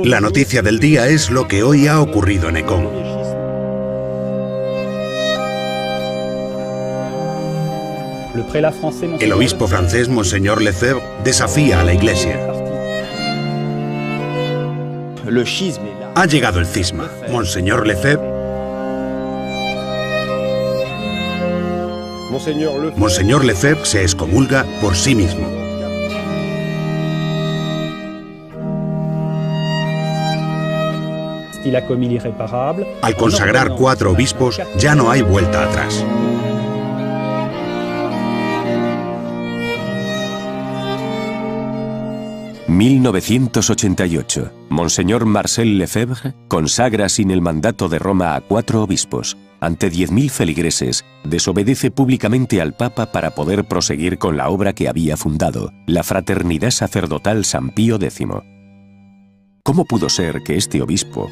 La noticia del día es lo que hoy ha ocurrido en Écon. El obispo francés, Monseñor Lefebvre, desafía a la Iglesia. Ha llegado el cisma. Monseñor Lefebvre se excomulga por sí mismo. Al consagrar 4 obispos, ya no hay vuelta atrás. «1988. Monseñor Marcel Lefebvre consagra sin el mandato de Roma a 4 obispos. Ante 10.000 feligreses, desobedece públicamente al Papa para poder proseguir con la obra que había fundado, la Fraternidad Sacerdotal San Pío X. ¿Cómo pudo ser que este obispo,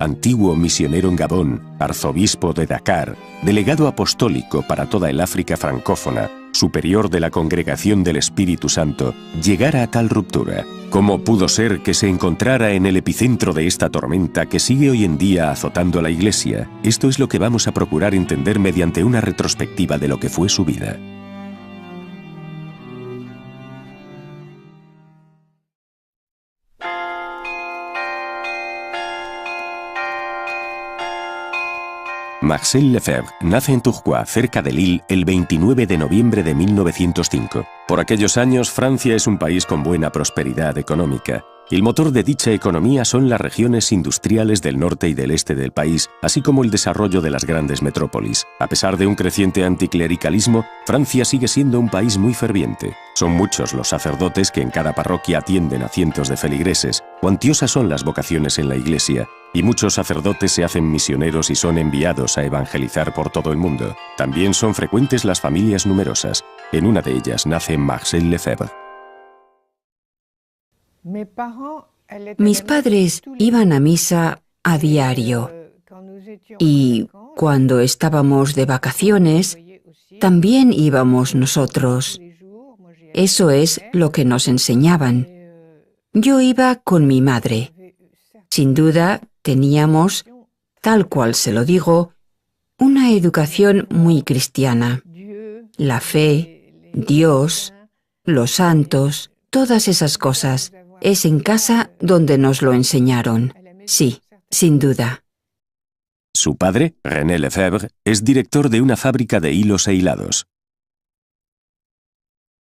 antiguo misionero en Gabón, arzobispo de Dakar, delegado apostólico para toda el África francófona, superior de la Congregación del Espíritu Santo, llegara a tal ruptura? ¿Cómo pudo ser que se encontrara en el epicentro de esta tormenta que sigue hoy en día azotando a la Iglesia? Esto es lo que vamos a procurar entender mediante una retrospectiva de lo que fue su vida. Marcel Lefebvre nace en Tourcoing, cerca de Lille, el 29 de noviembre de 1905. Por aquellos años, Francia es un país con buena prosperidad económica. El motor de dicha economía son las regiones industriales del norte y del este del país, así como el desarrollo de las grandes metrópolis. A pesar de un creciente anticlericalismo, Francia sigue siendo un país muy ferviente. Son muchos los sacerdotes que en cada parroquia atienden a cientos de feligreses. Cuantiosas son las vocaciones en la Iglesia, y muchos sacerdotes se hacen misioneros y son enviados a evangelizar por todo el mundo. También son frecuentes las familias numerosas. En una de ellas nace Marcel Lefebvre. Mis padres iban a misa a diario y cuando estábamos de vacaciones también íbamos nosotros. Eso es lo que nos enseñaban. Yo iba con mi madre. Sin duda teníamos, tal cual se lo digo, una educación muy cristiana. La fe, Dios, los santos, todas esas cosas. Es en casa donde nos lo enseñaron. Sí, sin duda. Su padre, René Lefebvre, es director de una fábrica de hilos e hilados.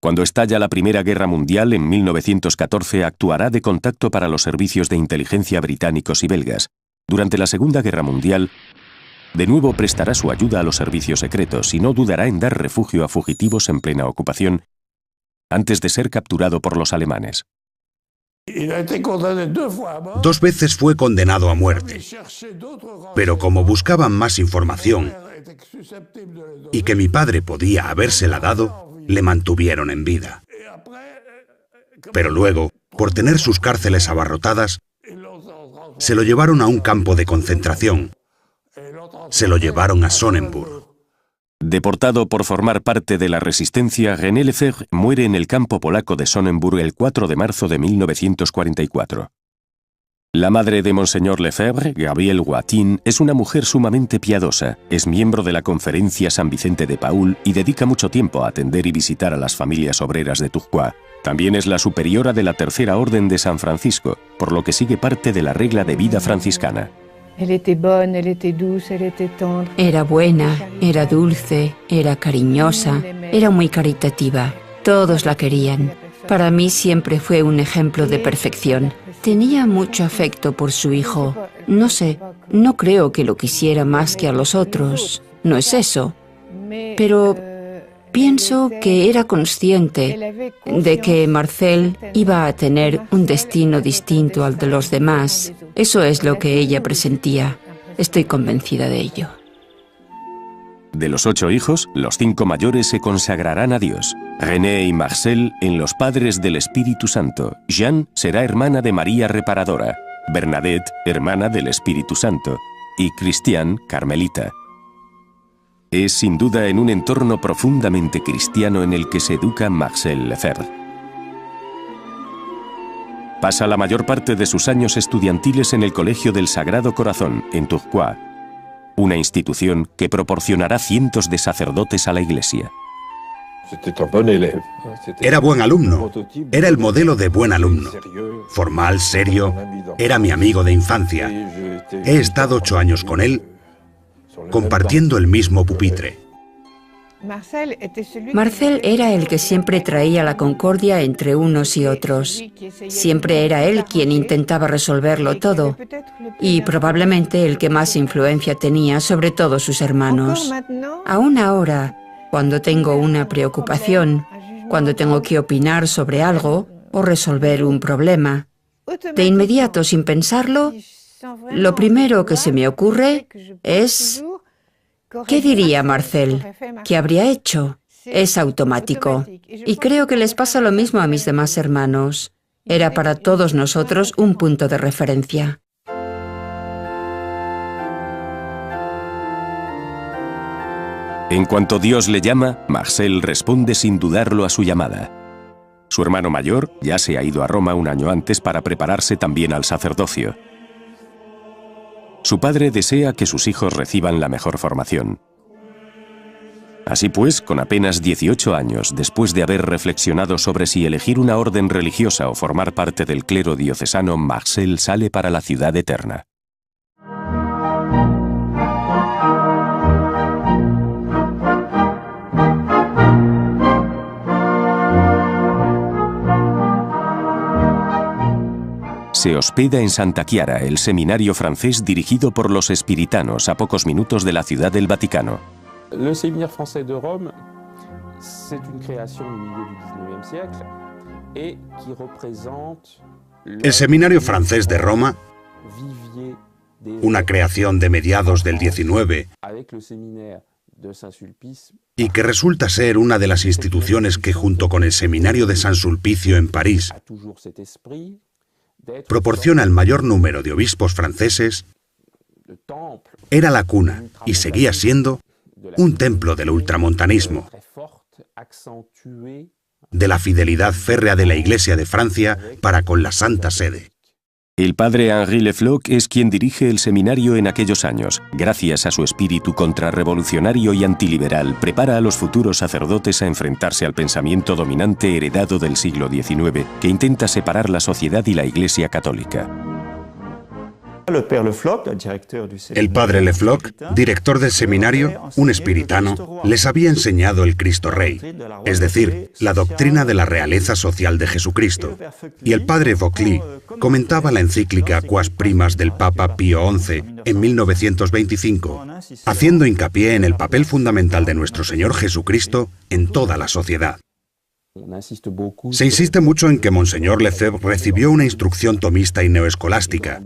Cuando estalla la Primera Guerra Mundial, en 1914, actuará de contacto para los servicios de inteligencia británicos y belgas. Durante la Segunda Guerra Mundial, de nuevo prestará su ayuda a los servicios secretos y no dudará en dar refugio a fugitivos en plena ocupación, antes de ser capturado por los alemanes. 2 veces fue condenado a muerte, pero como buscaban más información y que mi padre podía habérsela dado, le mantuvieron en vida. Pero luego, por tener sus cárceles abarrotadas, se lo llevaron a un campo de concentración. Se lo llevaron a Sonnenburg. Deportado por formar parte de la resistencia, René Lefebvre muere en el campo polaco de Sonnenburg el 4 de marzo de 1944. La madre de Monseñor Lefebvre, Gabrielle Wattin, es una mujer sumamente piadosa, es miembro de la Conferencia San Vicente de Paúl y dedica mucho tiempo a atender y visitar a las familias obreras de Tourcoing. También es la superiora de la Tercera Orden de San Francisco, por lo que sigue parte de la regla de vida franciscana. Era buena, era dulce, era cariñosa, era muy caritativa. Todos la querían. Para mí siempre fue un ejemplo de perfección. Tenía mucho afecto por su hijo. No sé, no creo que lo quisiera más que a los otros. No es eso. Pero pienso que era consciente de que Marcel iba a tener un destino distinto al de los demás. Eso es lo que ella presentía. Estoy convencida de ello. De los 8 hijos, los 5 mayores se consagrarán a Dios. René y Marcel en los Padres del Espíritu Santo. Jeanne será hermana de María Reparadora. Bernadette, hermana del Espíritu Santo. Y Christiane, carmelita. Es sin duda en un entorno profundamente cristiano en el que se educa Marcel Lefebvre. Pasa la mayor parte de sus años estudiantiles en el Colegio del Sagrado Corazón, en Tourcoing, una institución que proporcionará cientos de sacerdotes a la Iglesia. Era buen alumno. Era el modelo de buen alumno. Formal, serio. Era mi amigo de infancia. He estado 8 años con él, compartiendo el mismo pupitre. Marcel era el que siempre traía la concordia entre unos y otros. Siempre era él quien intentaba resolverlo todo y probablemente el que más influencia tenía sobre todos sus hermanos. Aún ahora, cuando tengo una preocupación, cuando tengo que opinar sobre algo o resolver un problema, de inmediato, sin pensarlo, lo primero que se me ocurre es: ¿qué diría Marcel? ¿Qué habría hecho? Es automático. Y creo que les pasa lo mismo a mis demás hermanos. Era para todos nosotros un punto de referencia. En cuanto Dios le llama, Marcel responde sin dudarlo a su llamada. Su hermano mayor ya se ha ido a Roma un año antes para prepararse también al sacerdocio. Su padre desea que sus hijos reciban la mejor formación. Así pues, con apenas 18 años, después de haber reflexionado sobre si elegir una orden religiosa o formar parte del clero diocesano, Marcel sale para la ciudad eterna. Se hospeda en Santa Chiara, el seminario francés dirigido por los espiritanos a pocos minutos de la Ciudad del Vaticano. Le Séminaire français de Rome, c'est une création du milieu du XIXe siècle et qui représente El Seminario francés de Roma, una creación de mediados del XIX, y que resulta ser una de las instituciones que, junto con el Seminario de San Sulpicio en París, proporciona el mayor número de obispos franceses, era la cuna, y seguía siendo, un templo del ultramontanismo, de la fidelidad férrea de la Iglesia de Francia para con la Santa Sede. El padre Henri Lefloc es quien dirige el seminario en aquellos años. Gracias a su espíritu contrarrevolucionario y antiliberal, prepara a los futuros sacerdotes a enfrentarse al pensamiento dominante heredado del siglo XIX, que intenta separar la sociedad y la Iglesia católica. El padre Lefloc, director del seminario, un espiritano, les había enseñado el Cristo Rey, es decir, la doctrina de la realeza social de Jesucristo. Y el padre Vauclise comentaba la encíclica Quas Primas del Papa Pío XI en 1925, haciendo hincapié en el papel fundamental de nuestro Señor Jesucristo en toda la sociedad. Se insiste mucho en que Monseñor Lefebvre recibió una instrucción tomista y neoescolástica,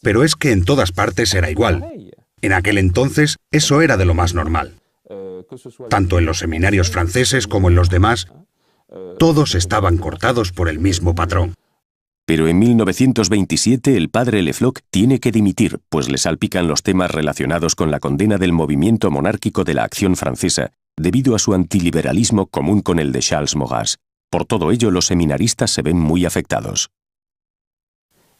pero es que en todas partes era igual. En aquel entonces, eso era de lo más normal. Tanto en los seminarios franceses como en los demás, todos estaban cortados por el mismo patrón. Pero en 1927 el padre Lefloc tiene que dimitir, pues le salpican los temas relacionados con la condena del movimiento monárquico de la Acción Francesa, debido a su antiliberalismo común con el de Charles Maurras. Por todo ello, los seminaristas se ven muy afectados.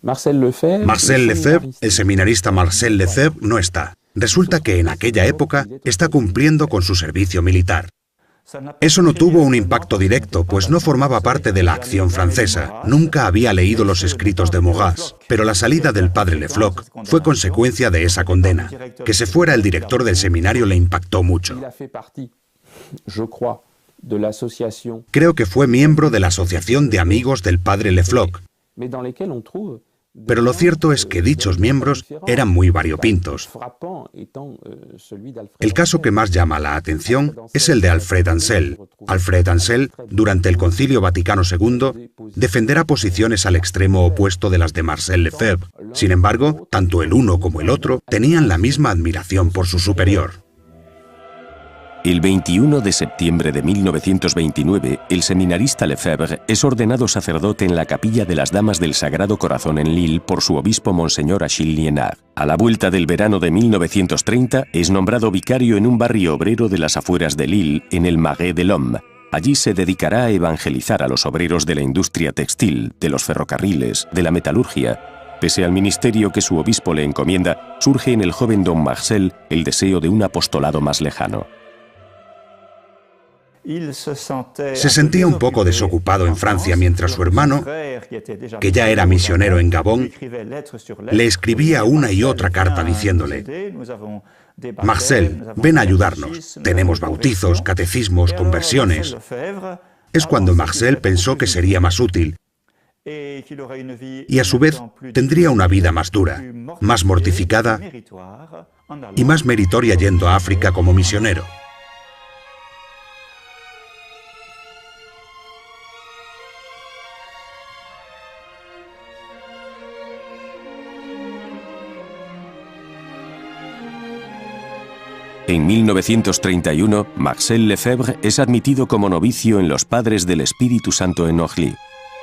Marcel Lefebvre, el seminarista Marcel Lefebvre, no está. Resulta que en aquella época está cumpliendo con su servicio militar. Eso no tuvo un impacto directo, pues no formaba parte de la Acción Francesa. Nunca había leído los escritos de Maurras, pero la salida del padre Lefloc fue consecuencia de esa condena. Que se fuera el director del seminario le impactó mucho. Creo que fue miembro de la Asociación de Amigos del padre Lefloc. Pero lo cierto es que dichos miembros eran muy variopintos. El caso que más llama la atención es el de Alfred Ansel. Alfred Ansel, durante el Concilio Vaticano II, defenderá posiciones al extremo opuesto de las de Marcel Lefebvre. Sin embargo, tanto el uno como el otro tenían la misma admiración por su superior. El 21 de septiembre de 1929, el seminarista Lefebvre es ordenado sacerdote en la capilla de las Damas del Sagrado Corazón en Lille por su obispo Monseñor Achille Liénard. A la vuelta del verano de 1930, es nombrado vicario en un barrio obrero de las afueras de Lille, en el Marais de l'Homme, Allí se dedicará a evangelizar a los obreros de la industria textil, de los ferrocarriles, de la metalurgia. Pese al ministerio que su obispo le encomienda, surge en el joven don Marcel el deseo de un apostolado más lejano. Se sentía un poco desocupado en Francia mientras su hermano, que ya era misionero en Gabón, le escribía una y otra carta diciéndole: Marcel, ven a ayudarnos. Tenemos bautizos, catecismos, conversiones. Es cuando Marcel pensó que sería más útil y a su vez tendría una vida más dura, más mortificada y más meritoria yendo a África como misionero. En 1931, Marcel Lefebvre es admitido como novicio en los Padres del Espíritu Santo en Orly.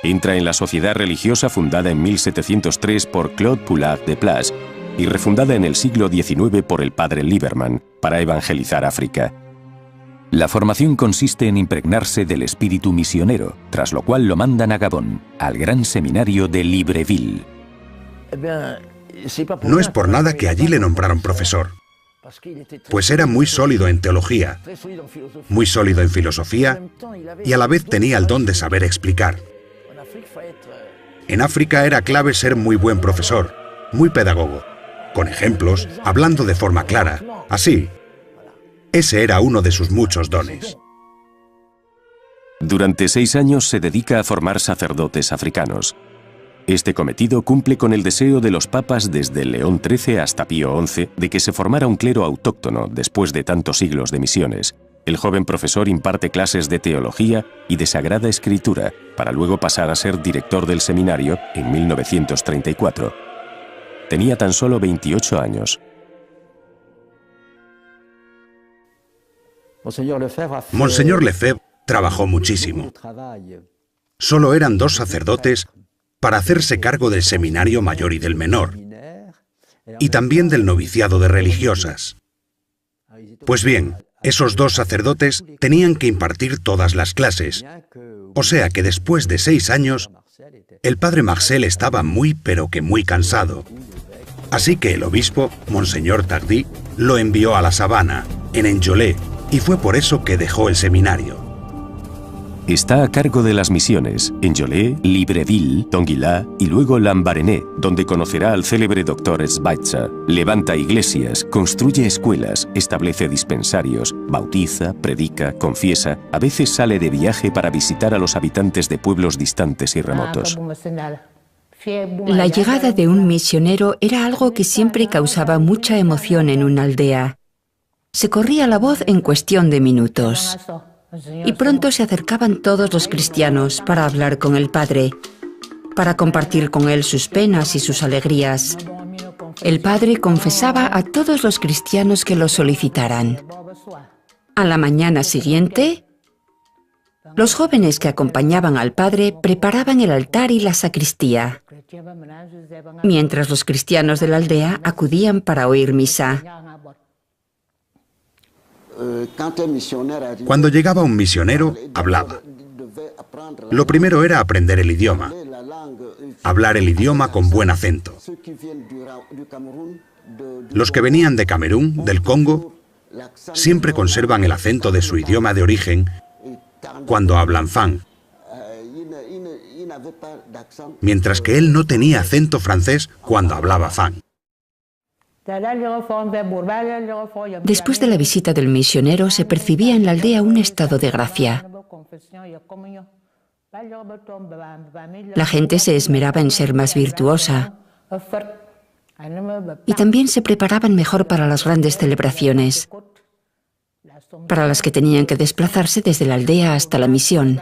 Entra en la sociedad religiosa fundada en 1703 por Claude Poulard de Place y refundada en el siglo XIX por el padre Lieberman para evangelizar África. La formación consiste en impregnarse del espíritu misionero, tras lo cual lo mandan a Gabón, al gran seminario de Libreville. No es por nada que allí le nombraron profesor, pues era muy sólido en teología, muy sólido en filosofía y a la vez tenía el don de saber explicar. En África era clave ser muy buen profesor, muy pedagogo, con ejemplos, hablando de forma clara, así. Ese era uno de sus muchos dones. Durante 6 años se dedica a formar sacerdotes africanos. Este cometido cumple con el deseo de los papas desde León XIII hasta Pío XI de que se formara un clero autóctono después de tantos siglos de misiones. El joven profesor imparte clases de teología y de Sagrada Escritura, para luego pasar a ser director del seminario en 1934. Tenía tan solo 28 años. Monseñor Lefebvre trabajó muchísimo. Solo eran 2 sacerdotes para hacerse cargo del seminario mayor y del menor, y también del noviciado de religiosas. Pues bien, esos 2 sacerdotes tenían que impartir todas las clases, o sea que después de 6 años, el padre Marcel estaba muy pero que muy cansado. Así que el obispo, Monseñor Tardy, lo envió a la sabana, en Enjolé, y fue por eso que dejó el seminario. Está a cargo de las misiones Enjolé, Libreville, Tonguila y luego Lambaréné, donde conocerá al célebre doctor Schweitzer. Levanta iglesias, construye escuelas, establece dispensarios, bautiza, predica, confiesa. A veces sale de viaje para visitar a los habitantes de pueblos distantes y remotos. La llegada de un misionero era algo que siempre causaba mucha emoción en una aldea. Se corría la voz en cuestión de minutos. Y pronto se acercaban todos los cristianos para hablar con el padre, para compartir con él sus penas y sus alegrías. El padre confesaba a todos los cristianos que lo solicitaran. A la mañana siguiente, los jóvenes que acompañaban al padre preparaban el altar y la sacristía, mientras los cristianos de la aldea acudían para oír misa. Cuando llegaba un misionero, hablaba. Lo primero era aprender el idioma, hablar el idioma con buen acento. Los que venían de Camerún, del Congo, siempre conservan el acento de su idioma de origen cuando hablan fang, mientras que él no tenía acento francés cuando hablaba fang. Después de la visita del misionero se percibía en la aldea un estado de gracia. La gente se esmeraba en ser más virtuosa y también se preparaban mejor para las grandes celebraciones, para las que tenían que desplazarse desde la aldea hasta la misión.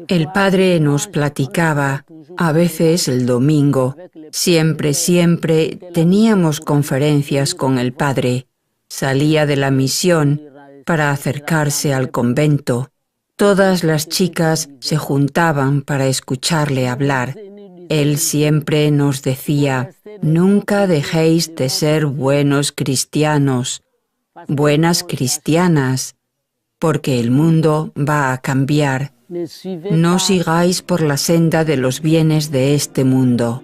El padre nos platicaba, a veces el domingo. Siempre teníamos conferencias con el padre. Salía de la misión para acercarse al convento. Todas las chicas se juntaban para escucharle hablar. Él siempre nos decía: nunca dejéis de ser buenos cristianos. buenas cristianas, porque el mundo va a cambiar. No sigáis por la senda de los bienes de este mundo.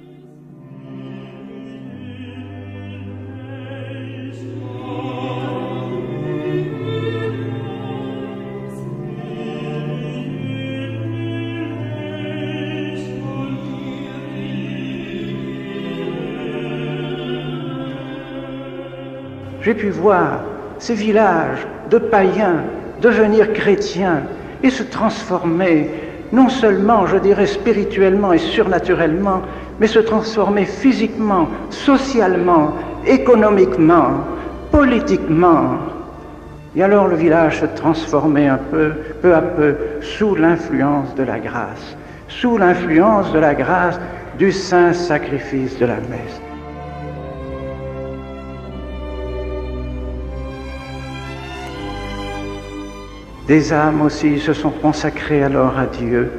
J'ai pu voir ces villages de païens devenir chrétiens et se transformer, non seulement, je dirais, spirituellement et surnaturellement, mais se transformer physiquement, socialement, économiquement, politiquement. Et alors le village se transformait un peu à peu, sous l'influence de la grâce du saint sacrifice de la messe. Des âmes aussi se sont consacrées alors à Dieu.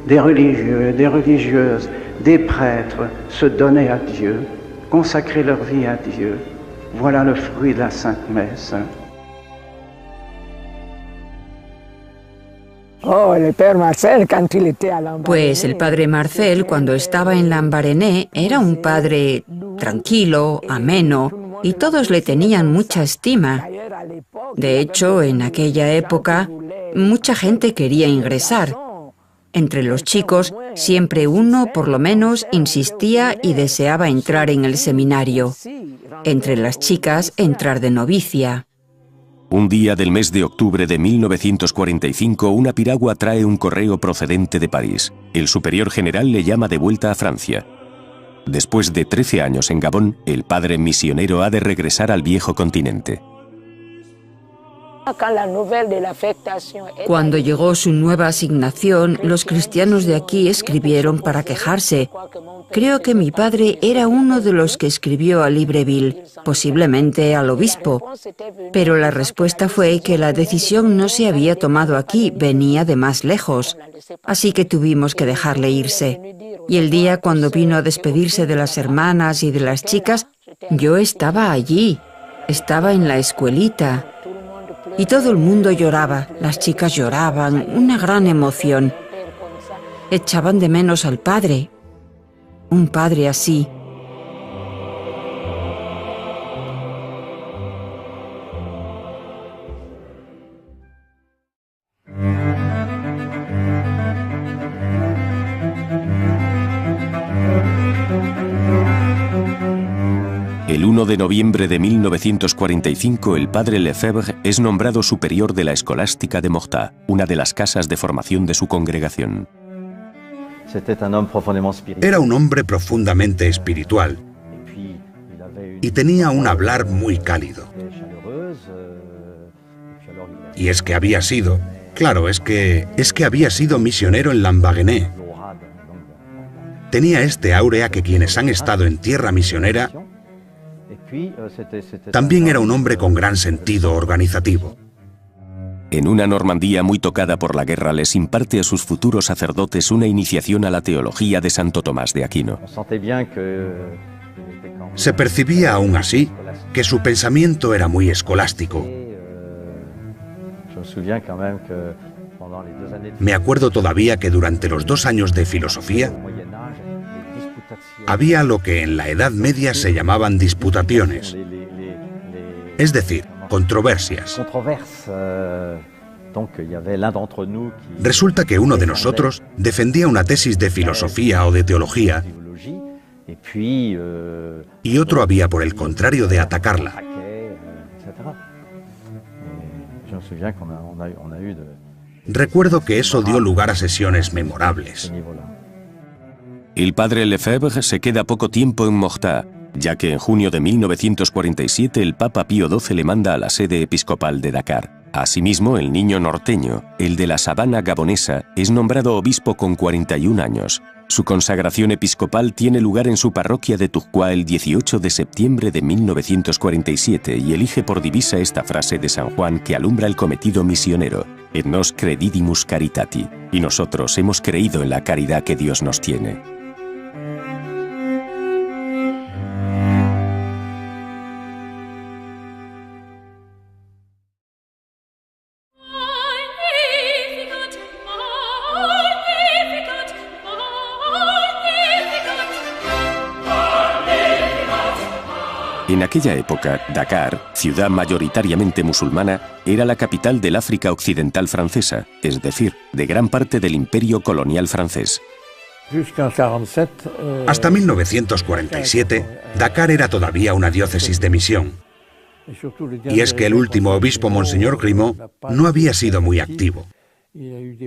Des religieux, des religieuses, des prêtres se donnaient à Dieu, consacraient leur vie à Dieu. Voilà le fruit de la Sainte Messe. Pues el padre Marcel, cuando estaba en Lambaréné, era un padre tranquilo, ameno, y todos le tenían mucha estima. De hecho, en aquella época, mucha gente quería ingresar. Entre los chicos, siempre uno, por lo menos, insistía y deseaba entrar en el seminario. Entre las chicas, entrar de novicia. Un día del mes de octubre de 1945, una piragua trae un correo procedente de París. El superior general le llama de vuelta a Francia. Después de 13 años en Gabón, el padre misionero ha de regresar al viejo continente. Cuando llegó su nueva asignación, los cristianos de aquí escribieron para quejarse. Creo que mi padre era uno de los que escribió a Libreville, posiblemente al obispo. Pero la respuesta fue que la decisión no se había tomado aquí, venía de más lejos. Así que tuvimos que dejarle irse. Y el día cuando vino a despedirse de las hermanas y de las chicas, yo estaba allí. Estaba en la escuelita. Y todo el mundo lloraba, las chicas lloraban, una gran emoción. Echaban de menos al padre. Un padre así. El 1 de noviembre de 1945, el padre Lefebvre es nombrado superior de la escolástica de Mortat, una de las casas de formación de su congregación. Era un hombre profundamente espiritual y tenía un hablar muy cálido. Y es que había sido, claro, es que había sido misionero en Lambaréné. Tenía este áurea que quienes han estado en tierra misionera. También era un hombre con gran sentido organizativo. En una Normandía muy tocada por la guerra, les imparte a sus futuros sacerdotes una iniciación a la teología de Santo Tomás de Aquino. Se percibía aún así que su pensamiento era muy escolástico. Me acuerdo todavía que durante los 2 años de filosofía había lo que en la Edad Media se llamaban disputaciones, es decir, controversias. Resulta que uno de nosotros defendía una tesis de filosofía o de teología y otro había, por el contrario, de atacarla. Recuerdo que eso dio lugar a sesiones memorables. El padre Lefebvre se queda poco tiempo en Mortat, ya que en junio de 1947 el Papa Pío XII le manda a la sede episcopal de Dakar. Asimismo, el niño norteño, el de la sabana gabonesa, es nombrado obispo con 41 años. Su consagración episcopal tiene lugar en su parroquia de Tourcoing el 18 de septiembre de 1947 y elige por divisa esta frase de San Juan que alumbra el cometido misionero: Et nos credidimus caritati. Y nosotros hemos creído en la caridad que Dios nos tiene. En aquella época, Dakar, ciudad mayoritariamente musulmana, era la capital del África Occidental francesa, es decir, de gran parte del imperio colonial francés. Hasta 1947, Dakar era todavía una diócesis de misión. Y es que el último obispo, Monseñor Grimaud, no había sido muy activo.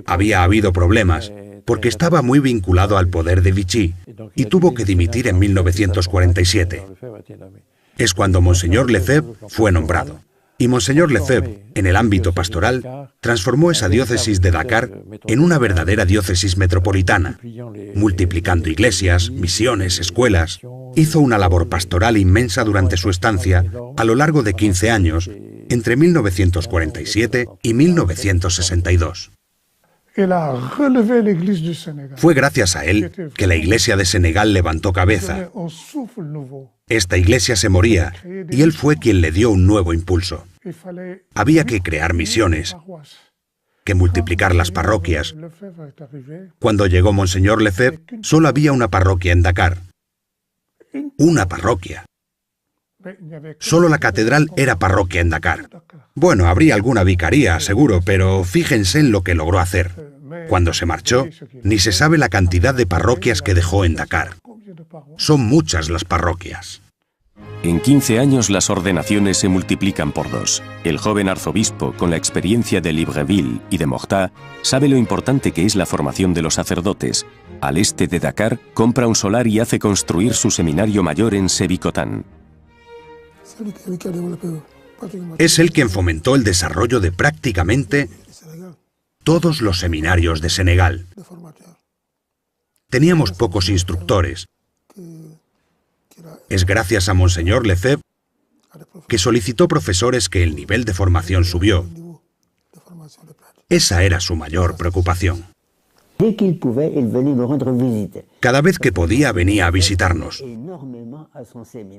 Había habido problemas, porque estaba muy vinculado al poder de Vichy, y tuvo que dimitir en 1947. Es cuando Monseñor Lefebvre fue nombrado. Y Monseñor Lefebvre, en el ámbito pastoral, transformó esa diócesis de Dakar en una verdadera diócesis metropolitana, multiplicando iglesias, misiones, escuelas. Hizo una labor pastoral inmensa durante su estancia a lo largo de 15 años, entre 1947 y 1962. Fue gracias a él que la iglesia de Senegal levantó cabeza. Esta iglesia se moría y él fue quien le dio un nuevo impulso. Había que crear misiones, que multiplicar las parroquias. Cuando llegó Monseñor Lefebvre, solo había una parroquia en Dakar. Una parroquia. Solo la catedral era parroquia en Dakar. Bueno, habría alguna vicaría, seguro, pero fíjense en lo que logró hacer. Cuando se marchó, ni se sabe la cantidad de parroquias que dejó en Dakar. Son muchas las parroquias. En 15 años las ordenaciones se multiplican por 2. El joven arzobispo, con la experiencia de Libreville y de Mortat, sabe lo importante que es la formación de los sacerdotes. Al este de Dakar, compra un solar y hace construir su seminario mayor en Sébikotane. Es él quien fomentó el desarrollo de prácticamente todos los seminarios de Senegal. Teníamos pocos instructores. Es gracias a Monseñor Lefebvre que solicitó profesores que el nivel de formación subió. Esa era su mayor preocupación. Cada vez que podía venía a visitarnos,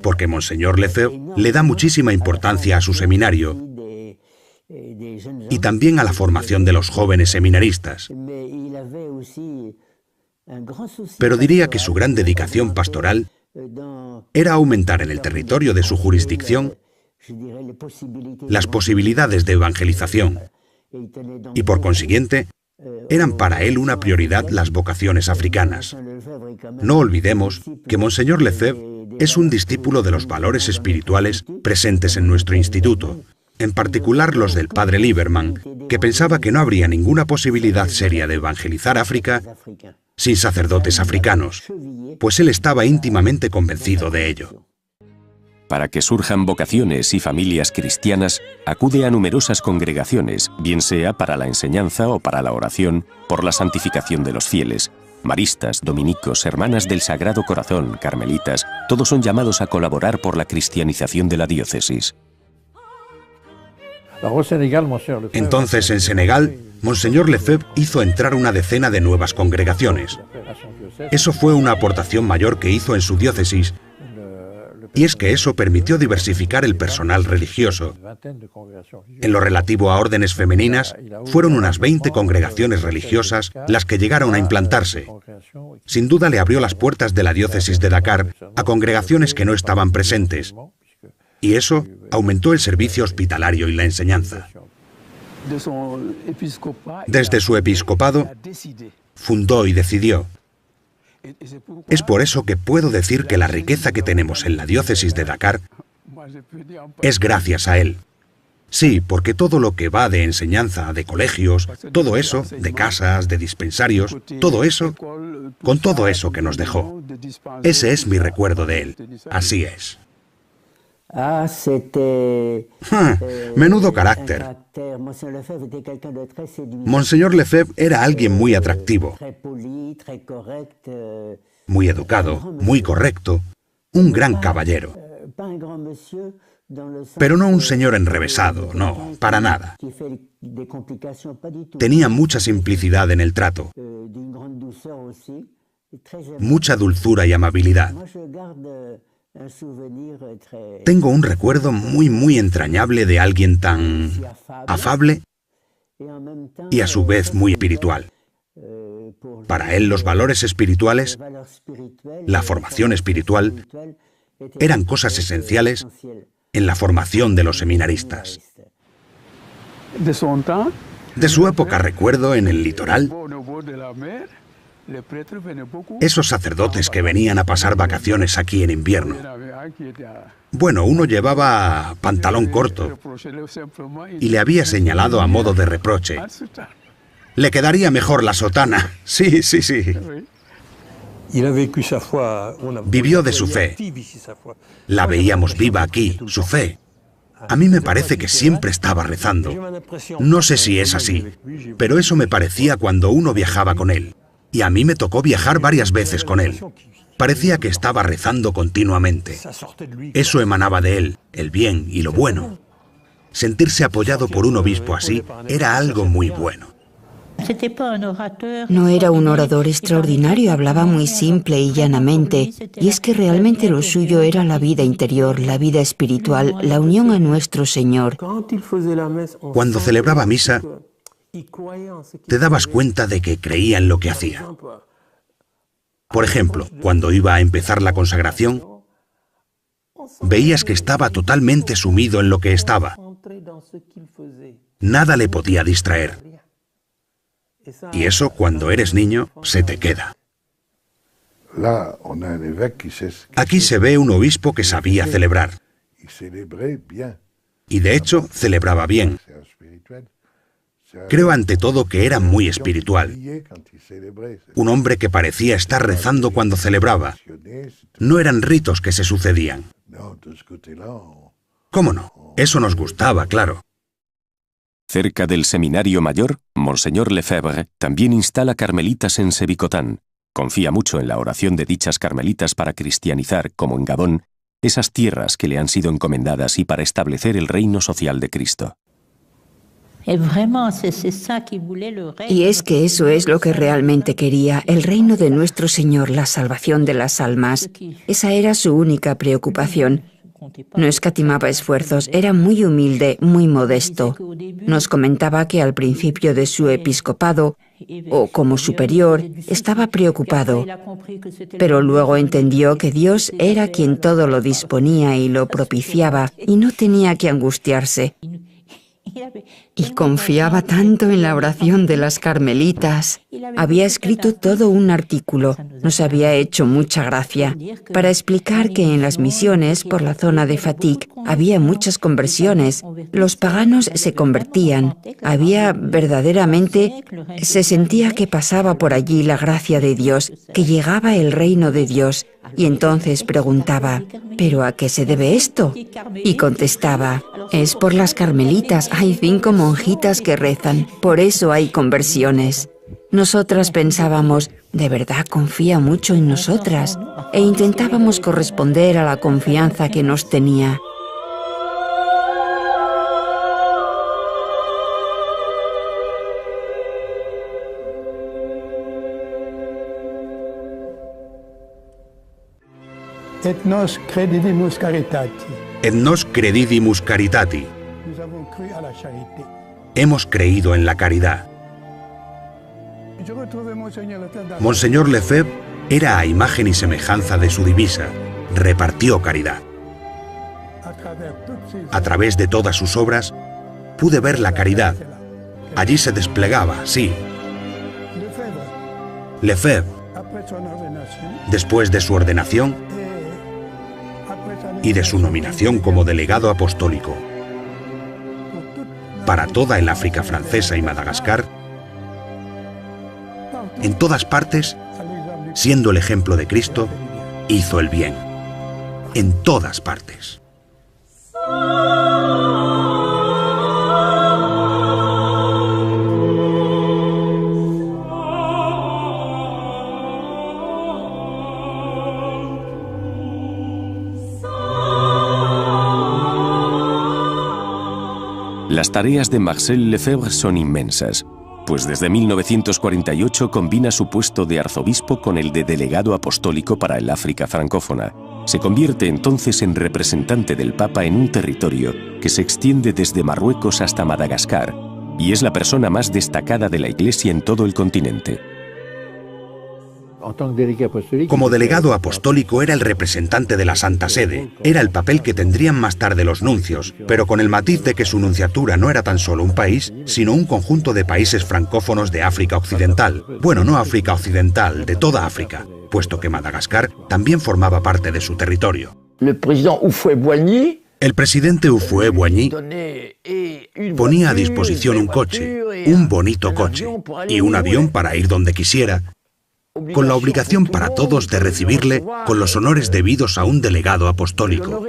porque Monseñor Lefebvre le da muchísima importancia a su seminario y también a la formación de los jóvenes seminaristas. Pero diría que su gran dedicación pastoral era aumentar en el territorio de su jurisdicción las posibilidades de evangelización y, por consiguiente, eran para él una prioridad las vocaciones africanas. No olvidemos que Monseñor Lefebvre es un discípulo de los valores espirituales presentes en nuestro instituto, en particular los del padre Lieberman, que pensaba que no habría ninguna posibilidad seria de evangelizar África sin sacerdotes africanos, pues él estaba íntimamente convencido de ello. Para que surjan vocaciones y familias cristianas, acude a numerosas congregaciones, bien sea para la enseñanza o para la oración, por la santificación de los fieles. Maristas, dominicos, hermanas del Sagrado Corazón, carmelitas, todos son llamados a colaborar por la cristianización de la diócesis. Entonces, en Senegal, Monseñor Lefebvre hizo entrar una decena de nuevas congregaciones. Eso fue una aportación mayor que hizo en su diócesis, y es que eso permitió diversificar el personal religioso. En lo relativo a órdenes femeninas, fueron unas 20 congregaciones religiosas las que llegaron a implantarse. Sin duda le abrió las puertas de la diócesis de Dakar a congregaciones que no estaban presentes, y eso aumentó el servicio hospitalario y la enseñanza. Desde su episcopado, fundó y decidió. Es por eso que puedo decir que la riqueza que tenemos en la diócesis de Dakar es gracias a él. Sí, porque todo lo que va de enseñanza, de colegios, todo eso, de casas, de dispensarios, todo eso, con todo eso que nos dejó. Ese es mi recuerdo de él. Así es. Menudo carácter. Monseñor Lefebvre era alguien muy atractivo, muy educado, muy correcto, un gran caballero. Pero no un señor enrevesado, no, para nada. Tenía mucha simplicidad en el trato, mucha dulzura y amabilidad. Tengo un recuerdo muy entrañable de alguien tan afable y a su vez muy espiritual. Para él los valores espirituales, la formación espiritual, eran cosas esenciales en la formación de los seminaristas. De su época recuerdo en el litoral esos sacerdotes que venían a pasar vacaciones aquí en invierno. Bueno, uno llevaba pantalón corto y le había señalado a modo de reproche: le quedaría mejor la sotana. Sí, sí, sí. Vivió de su fe. La veíamos viva aquí, su fe. A mí me parece que siempre estaba rezando. No sé si es así, pero eso me parecía cuando uno viajaba con él. Y a mí me tocó viajar varias veces con él. Parecía que estaba rezando continuamente. Eso emanaba de él, el bien y lo bueno. Sentirse apoyado por un obispo así era algo muy bueno. No era un orador extraordinario, hablaba muy simple y llanamente. Y es que realmente lo suyo era la vida interior, la vida espiritual, la unión a nuestro Señor. Cuando celebraba misa, te dabas cuenta de que creía en lo que hacía. Por ejemplo, cuando iba a empezar la consagración, veías que estaba totalmente sumido en lo que estaba. Nada le podía distraer. Y eso, cuando eres niño, se te queda. Aquí se ve un obispo que sabía celebrar. Y de hecho, celebraba bien. Creo ante todo que era muy espiritual. Un hombre que parecía estar rezando cuando celebraba. No eran ritos que se sucedían. ¿Cómo no? Eso nos gustaba, claro. Cerca del Seminario Mayor, Monseñor Lefebvre también instala carmelitas en Sébikotane. Confía mucho en la oración de dichas carmelitas para cristianizar, como en Gabón, esas tierras que le han sido encomendadas y para establecer el reino social de Cristo. Y es que eso es lo que realmente quería, el reino de nuestro Señor, la salvación de las almas. Esa era su única preocupación. No escatimaba esfuerzos, era muy humilde, muy modesto. Nos comentaba que al principio de su episcopado, o como superior, estaba preocupado, pero luego entendió que Dios era quien todo lo disponía y lo propiciaba, y no tenía que angustiarse. Y confiaba tanto en la oración de las carmelitas. Había escrito todo un artículo, nos había hecho mucha gracia, para explicar que en las misiones por la zona de Fatigue había muchas conversiones. Los paganos se convertían. Había verdaderamente, se sentía que pasaba por allí la gracia de Dios, que llegaba el reino de Dios. Y entonces preguntaba: ¿pero a qué se debe esto? Y contestaba: es por las carmelitas, hay 5 monjitas que rezan, por eso hay conversiones. Nosotras pensábamos: ¿de verdad confía mucho en nosotras? E intentábamos corresponder a la confianza que nos tenía. Et nos credidimus caritati. Et nos credidimus caritati. Hemos creído en la caridad. Monseñor Lefebvre era a imagen y semejanza de su divisa, repartió caridad. A través de todas sus obras pude ver la caridad. Allí se desplegaba, sí. Lefebvre, después de su ordenación y de su nominación como delegado apostólico para toda el África francesa y Madagascar, en todas partes, siendo el ejemplo de Cristo, hizo el bien. En todas partes. Las tareas de Marcel Lefebvre son inmensas, pues desde 1948 combina su puesto de arzobispo con el de delegado apostólico para el África francófona. Se convierte entonces en representante del Papa en un territorio que se extiende desde Marruecos hasta Madagascar, y es la persona más destacada de la Iglesia en todo el continente. Como delegado apostólico era el representante de la Santa Sede. Era el papel que tendrían más tarde los nuncios, pero con el matiz de que su nunciatura no era tan solo un país, sino un conjunto de países francófonos de África Occidental. Bueno, no África Occidental, de toda África, puesto que Madagascar también formaba parte de su territorio. El presidente Houphouët-Boigny ponía a disposición un coche, un bonito coche, y un avión para ir donde quisiera, con la obligación para todos de recibirle con los honores debidos a un delegado apostólico.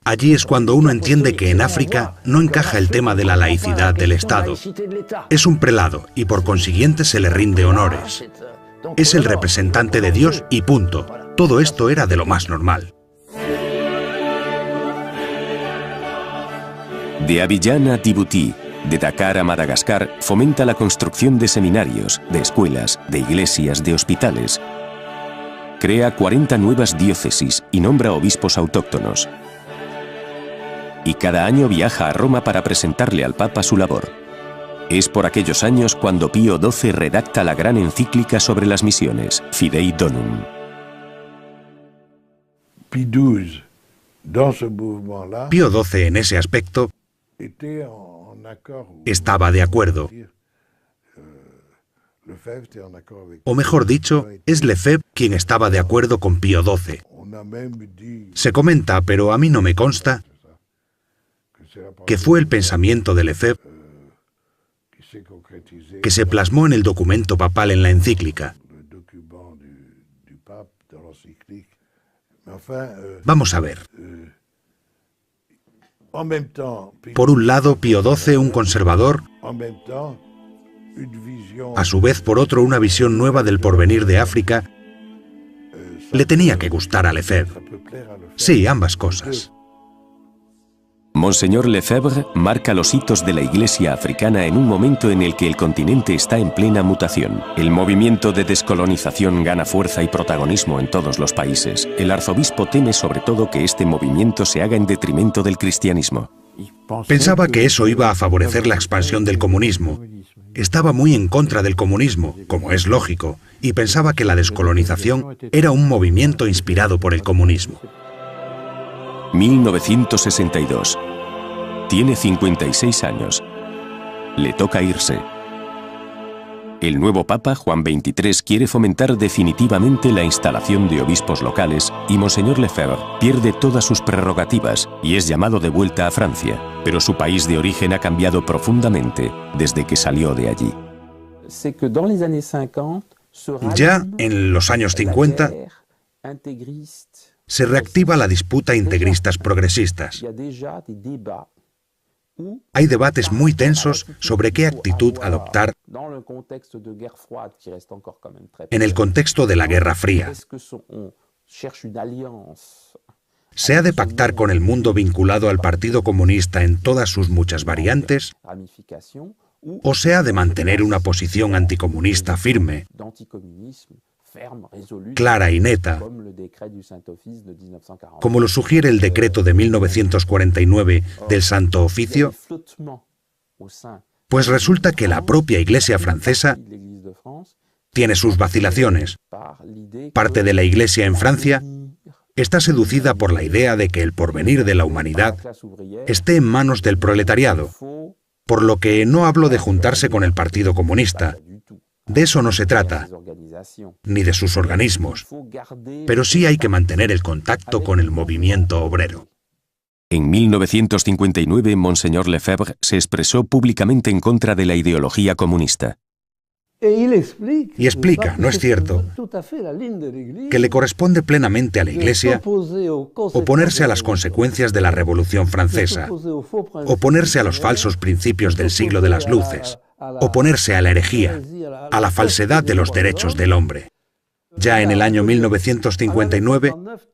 Allí es cuando uno entiende que en África no encaja el tema de la laicidad del Estado. Es un prelado y por consiguiente se le rinde honores. Es el representante de Dios y punto. Todo esto era de lo más normal. De Abidjan a Djibouti, de Dakar a Madagascar, fomenta la construcción de seminarios, de escuelas, de iglesias, de hospitales. Crea 40 nuevas diócesis y nombra obispos autóctonos. Y cada año viaja a Roma para presentarle al Papa su labor. Es por aquellos años cuando Pío XII redacta la gran encíclica sobre las misiones, Fidei Donum. Pío XII en ese aspecto estaba de acuerdo. O mejor dicho, es Lefebvre quien estaba de acuerdo con Pío XII. Se comenta, pero a mí no me consta, que fue el pensamiento de Lefebvre que se plasmó en el documento papal en la encíclica. Vamos a ver. Por un lado, Pío XII, un conservador, a su vez por otro una visión nueva del porvenir de África, le tenía que gustar a Lefebvre. Sí, ambas cosas. Monseñor Lefebvre marca los hitos de la Iglesia africana en un momento en el que el continente está en plena mutación. El movimiento de descolonización gana fuerza y protagonismo en todos los países. El arzobispo teme sobre todo que este movimiento se haga en detrimento del cristianismo. Pensaba que eso iba a favorecer la expansión del comunismo. Estaba muy en contra del comunismo, como es lógico, y pensaba que la descolonización era un movimiento inspirado por el comunismo. 1962. Tiene 56 años. Le toca irse. El nuevo Papa, Juan XXIII, quiere fomentar definitivamente la instalación de obispos locales y Monseñor Lefebvre pierde todas sus prerrogativas y es llamado de vuelta a Francia, pero su país de origen ha cambiado profundamente desde que salió de allí. Ya en los años 50 se reactiva la disputa integristas progresistas. Hay debates muy tensos sobre qué actitud adoptar en el contexto de la Guerra Fría. ¿Se ha de pactar con el mundo vinculado al Partido Comunista en todas sus muchas variantes? ¿O se ha de mantener una posición anticomunista firme, clara y neta, como lo sugiere el decreto de 1949 del Santo Oficio? Pues resulta que la propia Iglesia francesa tiene sus vacilaciones. Parte de la Iglesia en Francia está seducida por la idea de que el porvenir de la humanidad esté en manos del proletariado, por lo que no hablo de juntarse con el Partido Comunista. De eso no se trata, ni de sus organismos, pero sí hay que mantener el contacto con el movimiento obrero. En 1959, Monseñor Lefebvre se expresó públicamente en contra de la ideología comunista. Y explica, ¿no es cierto?, que le corresponde plenamente a la Iglesia oponerse a las consecuencias de la Revolución Francesa, oponerse a los falsos principios del siglo de las luces, oponerse a la herejía, a la falsedad de los derechos del hombre. Ya en el año 1959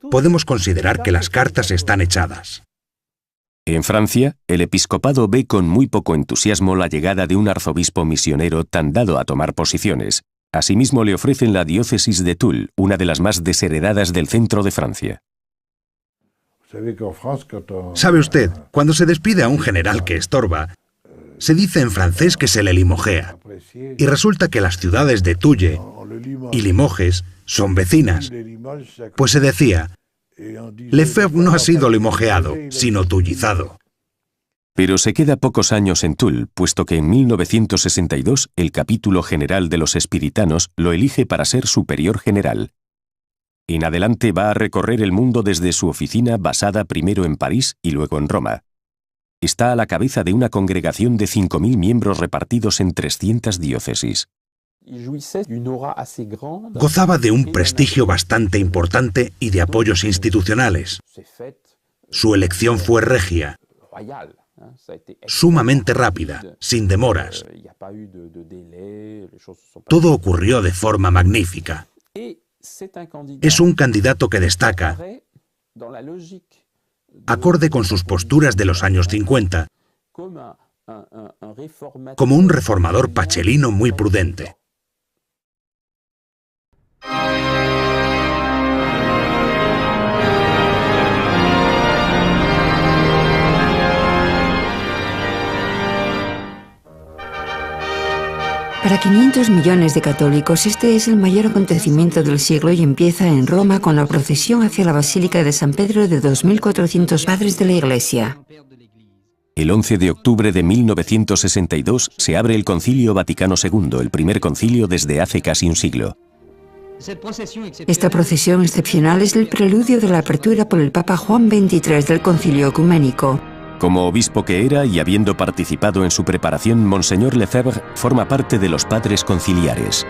podemos considerar que las cartas están echadas. En Francia, el episcopado ve con muy poco entusiasmo la llegada de un arzobispo misionero tan dado a tomar posiciones. Asimismo, le ofrecen la diócesis de Toul, una de las más desheredadas del centro de Francia. ¿Sabe usted? Cuando se despide a un general que estorba, Se dice en francés que se le limojea, y resulta que las ciudades de Tulle y Limoges son vecinas, pues se decía, Lefebvre no ha sido limojeado, sino tullizado. Pero se queda pocos años en Toul, puesto que en 1962 el capítulo general de los espiritanos lo elige para ser superior general. En adelante va a recorrer el mundo desde su oficina basada primero en París y luego en Roma. Está a la cabeza de una congregación de 5.000 miembros repartidos en 300 diócesis. Gozaba de un prestigio bastante importante y de apoyos institucionales. Su elección fue regia, sumamente rápida, sin demoras. Todo ocurrió de forma magnífica. Es un candidato que destaca, acorde con sus posturas de los años 50, como un reformador pachelino muy prudente. Para 500 millones de católicos, este es el mayor acontecimiento del siglo y empieza en Roma con la procesión hacia la Basílica de San Pedro de 2.400 padres de la Iglesia. El 11 de octubre de 1962 se abre el Concilio Vaticano II, el primer concilio desde hace casi un siglo. Esta procesión excepcional es el preludio de la apertura por el Papa Juan XXIII del Concilio Ecuménico. Como obispo que era y habiendo participado en su preparación, Monseñor Lefebvre forma parte de los padres conciliares.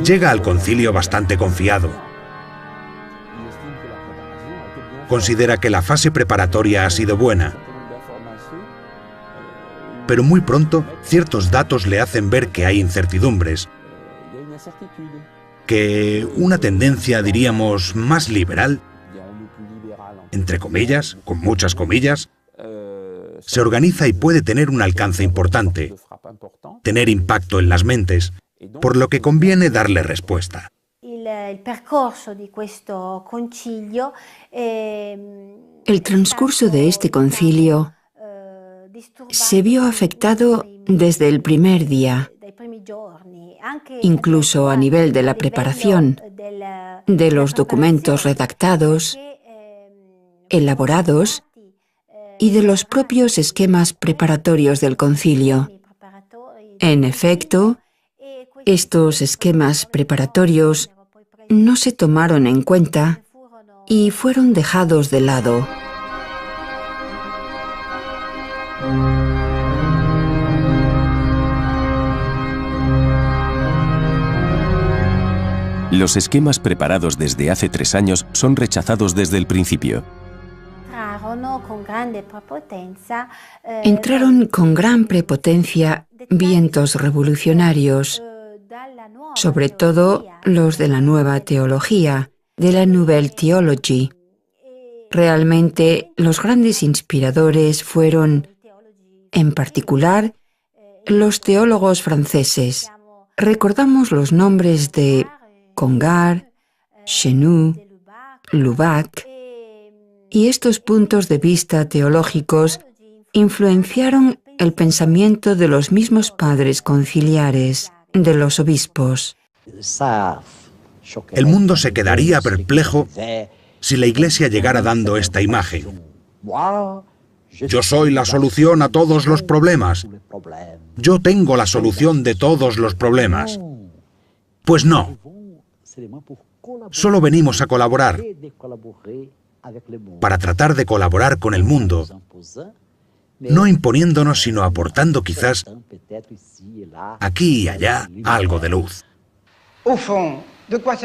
Llega al concilio bastante confiado. Considera que la fase preparatoria ha sido buena, pero muy pronto ciertos datos le hacen ver que hay incertidumbres, que una tendencia, diríamos, más liberal, entre comillas, con muchas comillas, se organiza y puede tener un alcance importante, tener impacto en las mentes, por lo que conviene darle respuesta. El transcurso de este concilio se vio afectado desde el primer día, incluso a nivel de la preparación, de los documentos redactados, elaborados y de los propios esquemas preparatorios del concilio. En efecto, estos esquemas preparatorios no se tomaron en cuenta y fueron dejados de lado. Los esquemas preparados desde hace 3 años son rechazados desde el principio. Entraron con gran prepotencia vientos revolucionarios, sobre todo los de la nueva teología, de la Nouvelle Theology. Realmente, los grandes inspiradores fueron, en particular, los teólogos franceses. Recordamos los nombres de Congar, Chenu, Lubac, y estos puntos de vista teológicos influenciaron el pensamiento de los mismos padres conciliares, de los obispos. El mundo se quedaría perplejo si la Iglesia llegara dando esta imagen. Yo soy la solución a todos los problemas. Yo tengo la solución de todos los problemas. Pues no. Solo venimos a colaborar, para tratar de colaborar con el mundo, no imponiéndonos, sino aportando quizás aquí y allá algo de luz.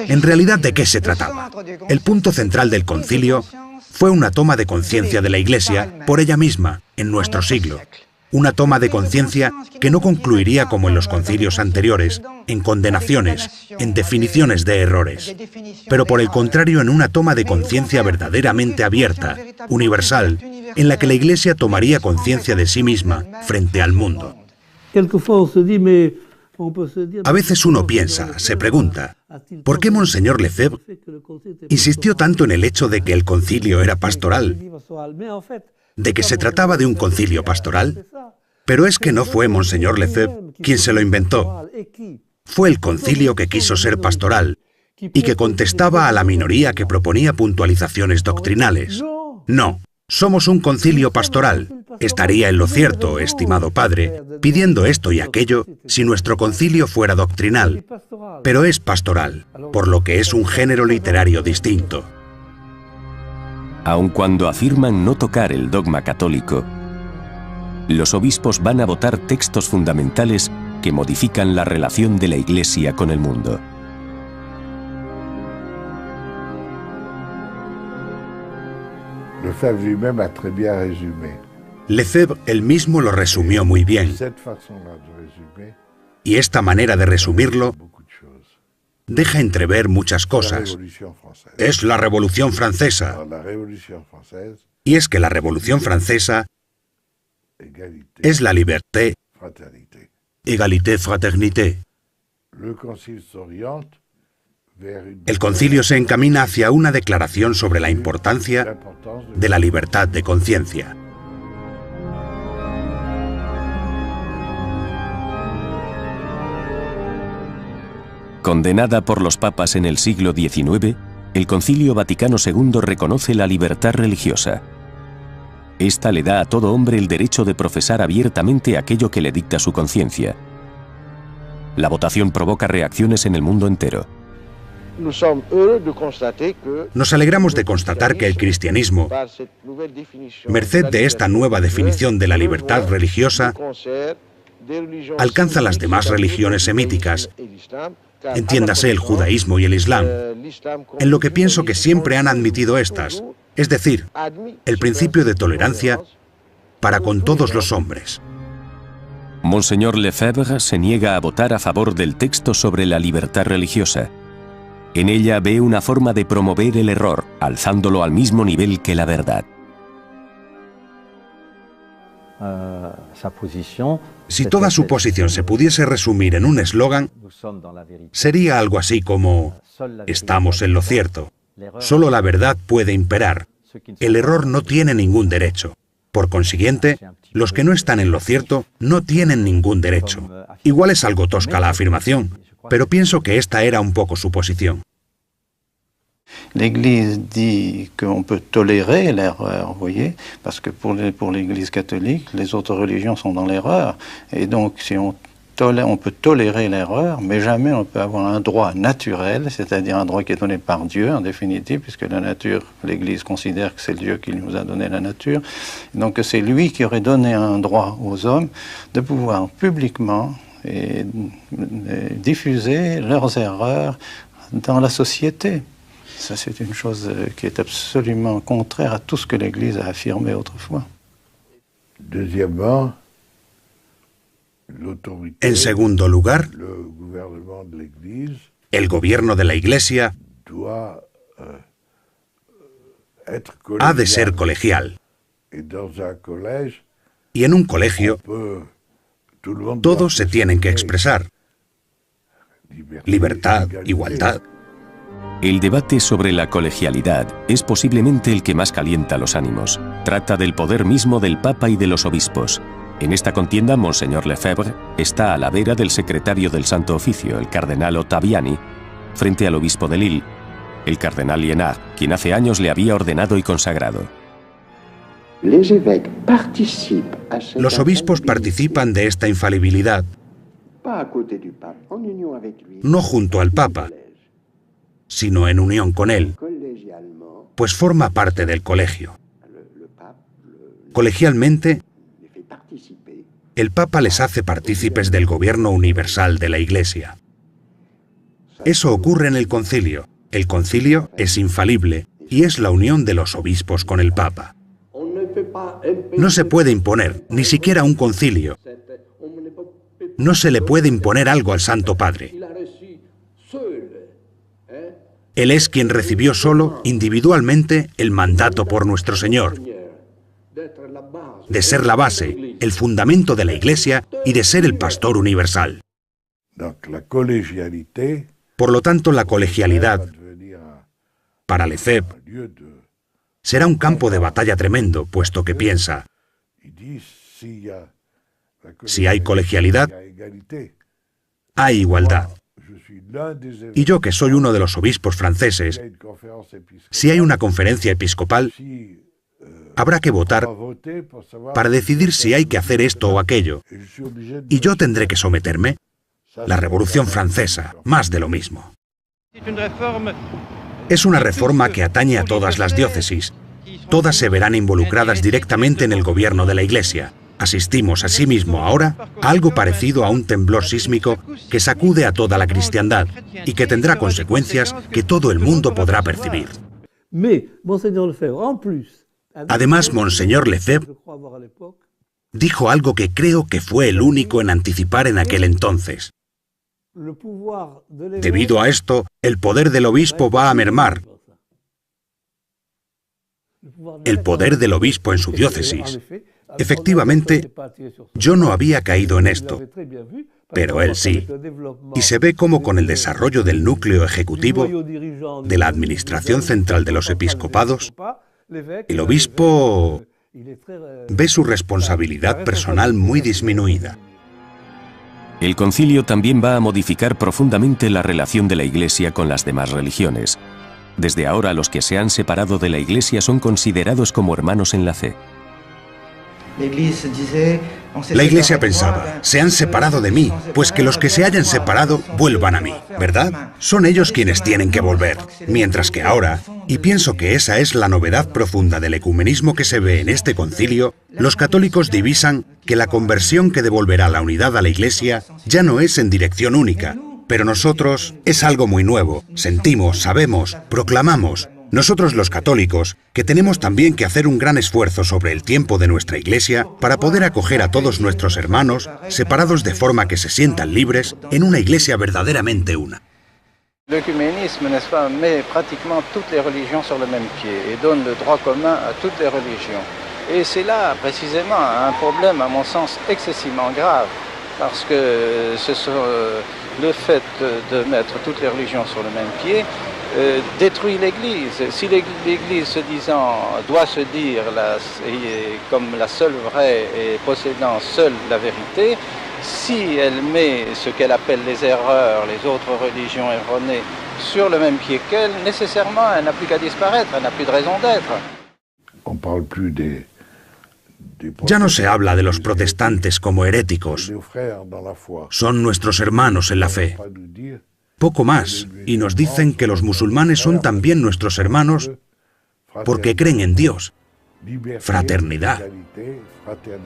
En realidad, ¿de qué se trataba? El punto central del concilio fue una toma de conciencia de la Iglesia por ella misma en nuestro siglo. Una toma de conciencia que no concluiría como en los concilios anteriores, en condenaciones, en definiciones de errores, pero por el contrario en una toma de conciencia verdaderamente abierta, universal, en la que la Iglesia tomaría conciencia de sí misma frente al mundo. A veces uno piensa, se pregunta, ¿Por qué Monseñor Lefebvre insistió tanto en el hecho de que el concilio era pastoral? ¿De que se trataba de un concilio pastoral? Pero es que no fue Monseñor Lefebvre quien se lo inventó. Fue el concilio que quiso ser pastoral y que contestaba a la minoría que proponía puntualizaciones doctrinales. No, somos un concilio pastoral. Estaría en lo cierto, estimado padre, pidiendo esto y aquello si nuestro concilio fuera doctrinal, pero es pastoral, por lo que es un género literario distinto. Aun cuando afirman no tocar el dogma católico, los obispos van a votar textos fundamentales que modifican la relación de la Iglesia con el mundo. Lefebvre lui-même a très bien résumé. Lefebvre él mismo lo resumió muy bien, y esta manera de resumirlo deja entrever muchas cosas. Es la Revolución Francesa, y es que la Revolución Francesa es la liberté, égalité, fraternité. El concilio se encamina hacia una declaración sobre la importancia de la libertad de conciencia. Condenada por los papas en el siglo XIX, el Concilio Vaticano II reconoce la libertad religiosa. Esta le da a todo hombre el derecho de profesar abiertamente aquello que le dicta su conciencia. La votación provoca reacciones en el mundo entero. Nos alegramos de constatar que el cristianismo, merced de esta nueva definición de la libertad religiosa, alcanza las demás religiones semíticas, entiéndase el judaísmo y el islam, en lo que pienso que siempre han admitido estas, es decir, el principio de tolerancia para con todos los hombres. Monseñor Lefebvre se niega a votar a favor del texto sobre la libertad religiosa. En ella ve una forma de promover el error, alzándolo al mismo nivel que la verdad. Si toda su posición se pudiese resumir en un eslogan, sería algo así como: estamos en lo cierto. Solo la verdad puede imperar. El error no tiene ningún derecho. Por consiguiente, los que no están en lo cierto no tienen ningún derecho. Igual es algo tosca la afirmación, pero pienso que esta era un poco su posición. L'Église dit qu'on peut tolérer l'erreur, vous voyez, parce que pour l'Église catholique, les autres religions sont dans l'erreur, et donc si on peut tolérer l'erreur, mais jamais on peut avoir un droit naturel, c'est-à-dire un droit qui est donné par Dieu en définitive, puisque la nature, l'Église considère que c'est Dieu qui nous a donné la nature, donc c'est lui qui aurait donné un droit aux hommes de pouvoir publiquement diffuser leurs erreurs dans la société. Ça, c'est une chose qui est absolument contraire à tout ce que l'Église a affirmé autrefois. Deuxièmement, en segundo lugar, el gobierno de la Iglesia ha de ser colegial. Y en un colegio, todos se tienen que expresar. Libertad, igualdad. El debate sobre la colegialidad es posiblemente el que más calienta los ánimos. Trata del poder mismo del Papa y de los obispos. En esta contienda, Monseñor Lefebvre está a la vera del secretario del Santo Oficio, el cardenal Ottaviani, frente al obispo de Lille, el cardenal Liénard, quien hace años le había ordenado y consagrado. Los obispos participan de esta infalibilidad, no junto al Papa, sino en unión con él, pues forma parte del colegio. Colegialmente, el Papa les hace partícipes del gobierno universal de la Iglesia. Eso ocurre en el concilio. El concilio es infalible y es la unión de los obispos con el Papa. No se puede imponer, ni siquiera un concilio. No se le puede imponer algo al Santo Padre. Él es quien recibió solo, individualmente, el mandato por nuestro Señor, de ser la base, el fundamento de la Iglesia y de ser el pastor universal. Por lo tanto, la colegialidad para Lefebvre será un campo de batalla tremendo, puesto que piensa, si hay colegialidad, hay igualdad. Y yo, que soy uno de los obispos franceses, si hay una conferencia episcopal, habrá que votar para decidir si hay que hacer esto o aquello. Y yo tendré que someterme. La Revolución Francesa, más de lo mismo. Es una reforma que atañe a todas las diócesis. Todas se verán involucradas directamente en el gobierno de la Iglesia. Asistimos asimismo ahora a algo parecido a un temblor sísmico que sacude a toda la cristiandad y que tendrá consecuencias que todo el mundo podrá percibir. Además, Monseñor Lefebvre dijo algo que creo que fue el único en anticipar en aquel entonces. Debido a esto, el poder del obispo va a mermar. El poder del obispo en su diócesis. Efectivamente, yo no había caído en esto, pero él sí. Y se ve cómo con el desarrollo del núcleo ejecutivo, de la administración central de los episcopados, el obispo ve su responsabilidad personal muy disminuida. El concilio también va a modificar profundamente la relación de la Iglesia con las demás religiones. Desde ahora, los que se han separado de la Iglesia son considerados como hermanos en la fe. La Iglesia pensaba, se han separado de mí, pues que los que se hayan separado vuelvan a mí, ¿verdad? Son ellos quienes tienen que volver. Mientras que ahora, y pienso que esa es la novedad profunda del ecumenismo que se ve en este concilio, los católicos divisan que la conversión que devolverá la unidad a la Iglesia ya no es en dirección única, pero nosotros es algo muy nuevo, sentimos, sabemos, proclamamos. Nosotros los católicos, que tenemos también que hacer un gran esfuerzo sobre el tiempo de nuestra Iglesia para poder acoger a todos nuestros hermanos, separados de forma que se sientan libres, en una Iglesia verdaderamente una. L'œcuménisme, n'est-ce pas, met pratiquement toutes les religions sur le même pied et donne le droit commun à toutes les religions. Et c'est là, précisément, un problème, à mon sens, excessivement grave, parce que le fait de mettre toutes les religions sur le même pied détruit l'Église. Si l'Église, se disant, doit se dire comme la seule vraie et possédant seule la vérité, si elle met ce qu'elle appelle les erreurs, les autres religions erronées, sur le même pied qu'elle, nécessairement, elle n'a plus qu'à disparaître, elle n'a plus de raison d'être. On parle plus des Ya no se habla de los protestantes como heréticos. Son nuestros hermanos en la fe. Poco más, y nos dicen que los musulmanes son también nuestros hermanos porque creen en Dios. Fraternidad.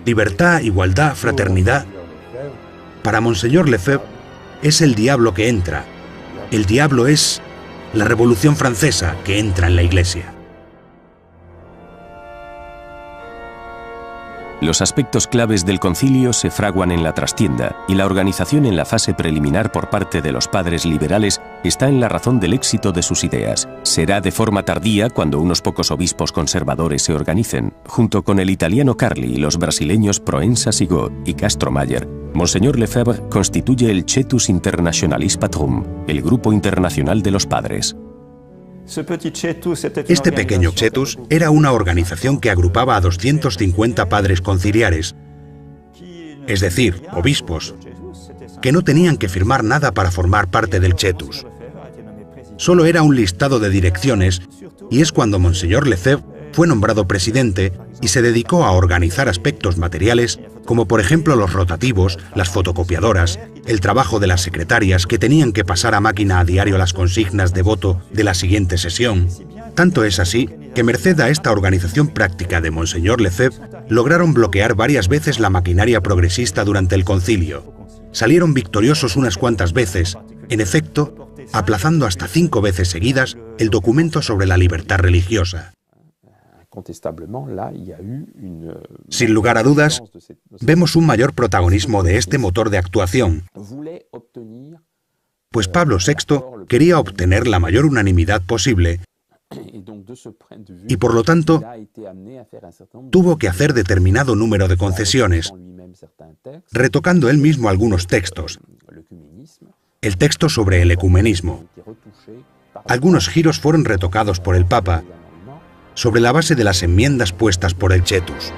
Libertad, igualdad, fraternidad. Para Monseñor Lefebvre es el diablo que entra. El diablo es la Revolución Francesa que entra en la Iglesia. Los aspectos claves del concilio se fraguan en la trastienda y la organización en la fase preliminar por parte de los padres liberales está en la razón del éxito de sus ideas. Será de forma tardía cuando unos pocos obispos conservadores se organicen, junto con el italiano Carli y los brasileños Proença Sigot y Castro Mayer. Monseñor Lefebvre constituye el Cetus Internationalis Patrum, el grupo internacional de los padres. Este pequeño Cetus era una organización que agrupaba a 250 padres conciliares, es decir, obispos, que no tenían que firmar nada para formar parte del Cetus. Solo era un listado de direcciones, y es cuando Monseñor Lefebvre fue nombrado presidente y se dedicó a organizar aspectos materiales, como por ejemplo los rotativos, las fotocopiadoras, el trabajo de las secretarias que tenían que pasar a máquina a diario las consignas de voto de la siguiente sesión. Tanto es así que merced a esta organización práctica de Monseñor Lefebvre, lograron bloquear varias veces la maquinaria progresista durante el concilio. Salieron victoriosos unas cuantas veces, en efecto, aplazando hasta 5 veces seguidas el documento sobre la libertad religiosa. Sin lugar a dudas, vemos un mayor protagonismo de este motor de actuación, pues Pablo VI quería obtener la mayor unanimidad posible y, por lo tanto, tuvo que hacer determinado número de concesiones, retocando él mismo algunos textos. el texto sobre el ecumenismo. Algunos giros fueron retocados por el Papa sobre la base de las enmiendas puestas por el Chetus.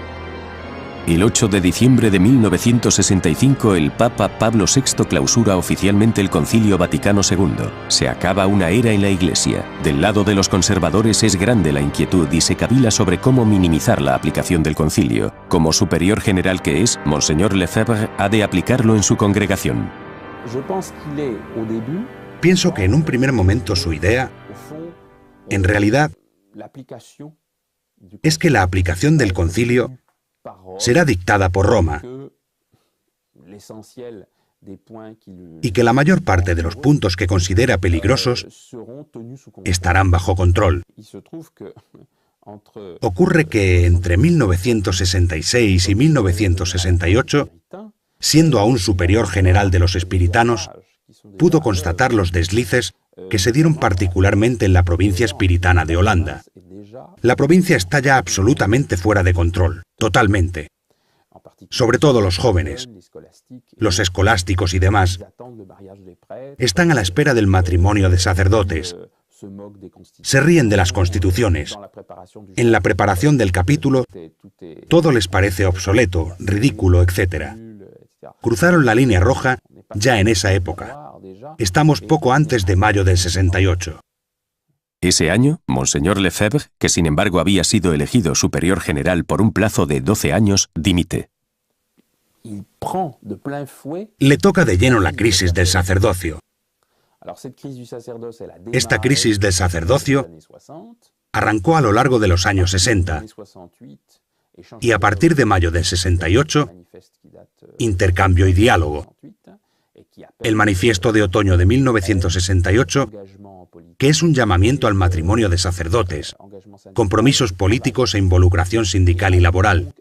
El 8 de diciembre de 1965, el Papa Pablo VI clausura oficialmente el Concilio Vaticano II. Se acaba una era en la Iglesia. Del lado de los conservadores es grande la inquietud y se cavila sobre cómo minimizar la aplicación del concilio. Como superior general que es, Monseñor Lefebvre ha de aplicarlo en su congregación. Pienso que en un primer momento su idea, en realidad, es que la aplicación del concilio será dictada por Roma y que la mayor parte de los puntos que considera peligrosos estarán bajo control. Ocurre que entre 1966 y 1968, siendo aún superior general de los espiritanos, pudo constatar los deslices que se dieron particularmente en la provincia espiritana de Holanda. La provincia está ya absolutamente fuera de control, totalmente. Sobre todo los jóvenes, los escolásticos y demás, están a la espera del matrimonio de sacerdotes. Se ríen de las constituciones. En la preparación del capítulo, todo les parece obsoleto, ridículo, etc. Cruzaron la línea roja ya en esa época. Estamos poco antes de mayo del 68. Ese año, Monseñor Lefebvre, que sin embargo había sido elegido superior general por un plazo de 12 años, dimite. Le toca de lleno la crisis del sacerdocio. Esta crisis del sacerdocio arrancó a lo largo de los años 60 y a partir de mayo del 68, intercambio y diálogo. El manifiesto de otoño de 1968, que es un llamamiento al matrimonio de sacerdotes, compromisos políticos e involucración sindical y laboral,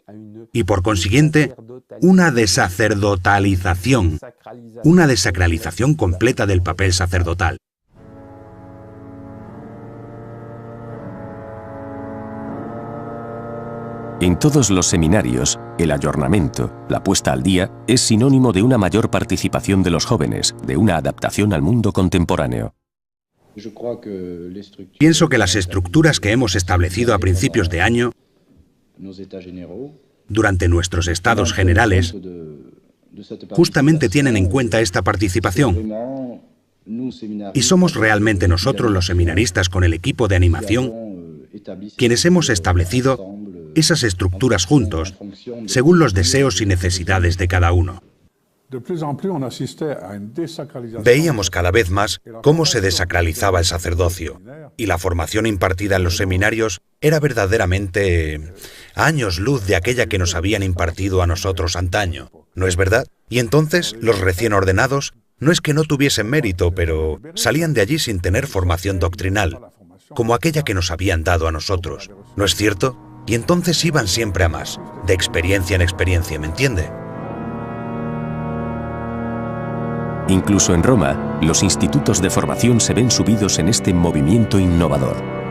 y por consiguiente, una desacerdotalización, una desacralización completa del papel sacerdotal. En todos los seminarios, el ayornamiento, la puesta al día, es sinónimo de una mayor participación de los jóvenes, de una adaptación al mundo contemporáneo. Pienso que las estructuras que hemos establecido a principios de año, durante nuestros estados generales, justamente tienen en cuenta esta participación. Y somos realmente nosotros los seminaristas con el equipo de animación quienes hemos establecido esas estructuras juntos, según los deseos y necesidades de cada uno. Veíamos cada vez más cómo se desacralizaba el sacerdocio, y la formación impartida en los seminarios era verdaderamente a años luz de aquella que nos habían impartido a nosotros antaño, ¿no es verdad? Y entonces los recién ordenados no es que no tuviesen mérito, pero salían de allí sin tener formación doctrinal, como aquella que nos habían dado a nosotros, ¿no es cierto? Y entonces iban siempre a más, de experiencia en experiencia, ¿me entiende? Incluso en Roma, los institutos de formación se ven subidos en este movimiento innovador.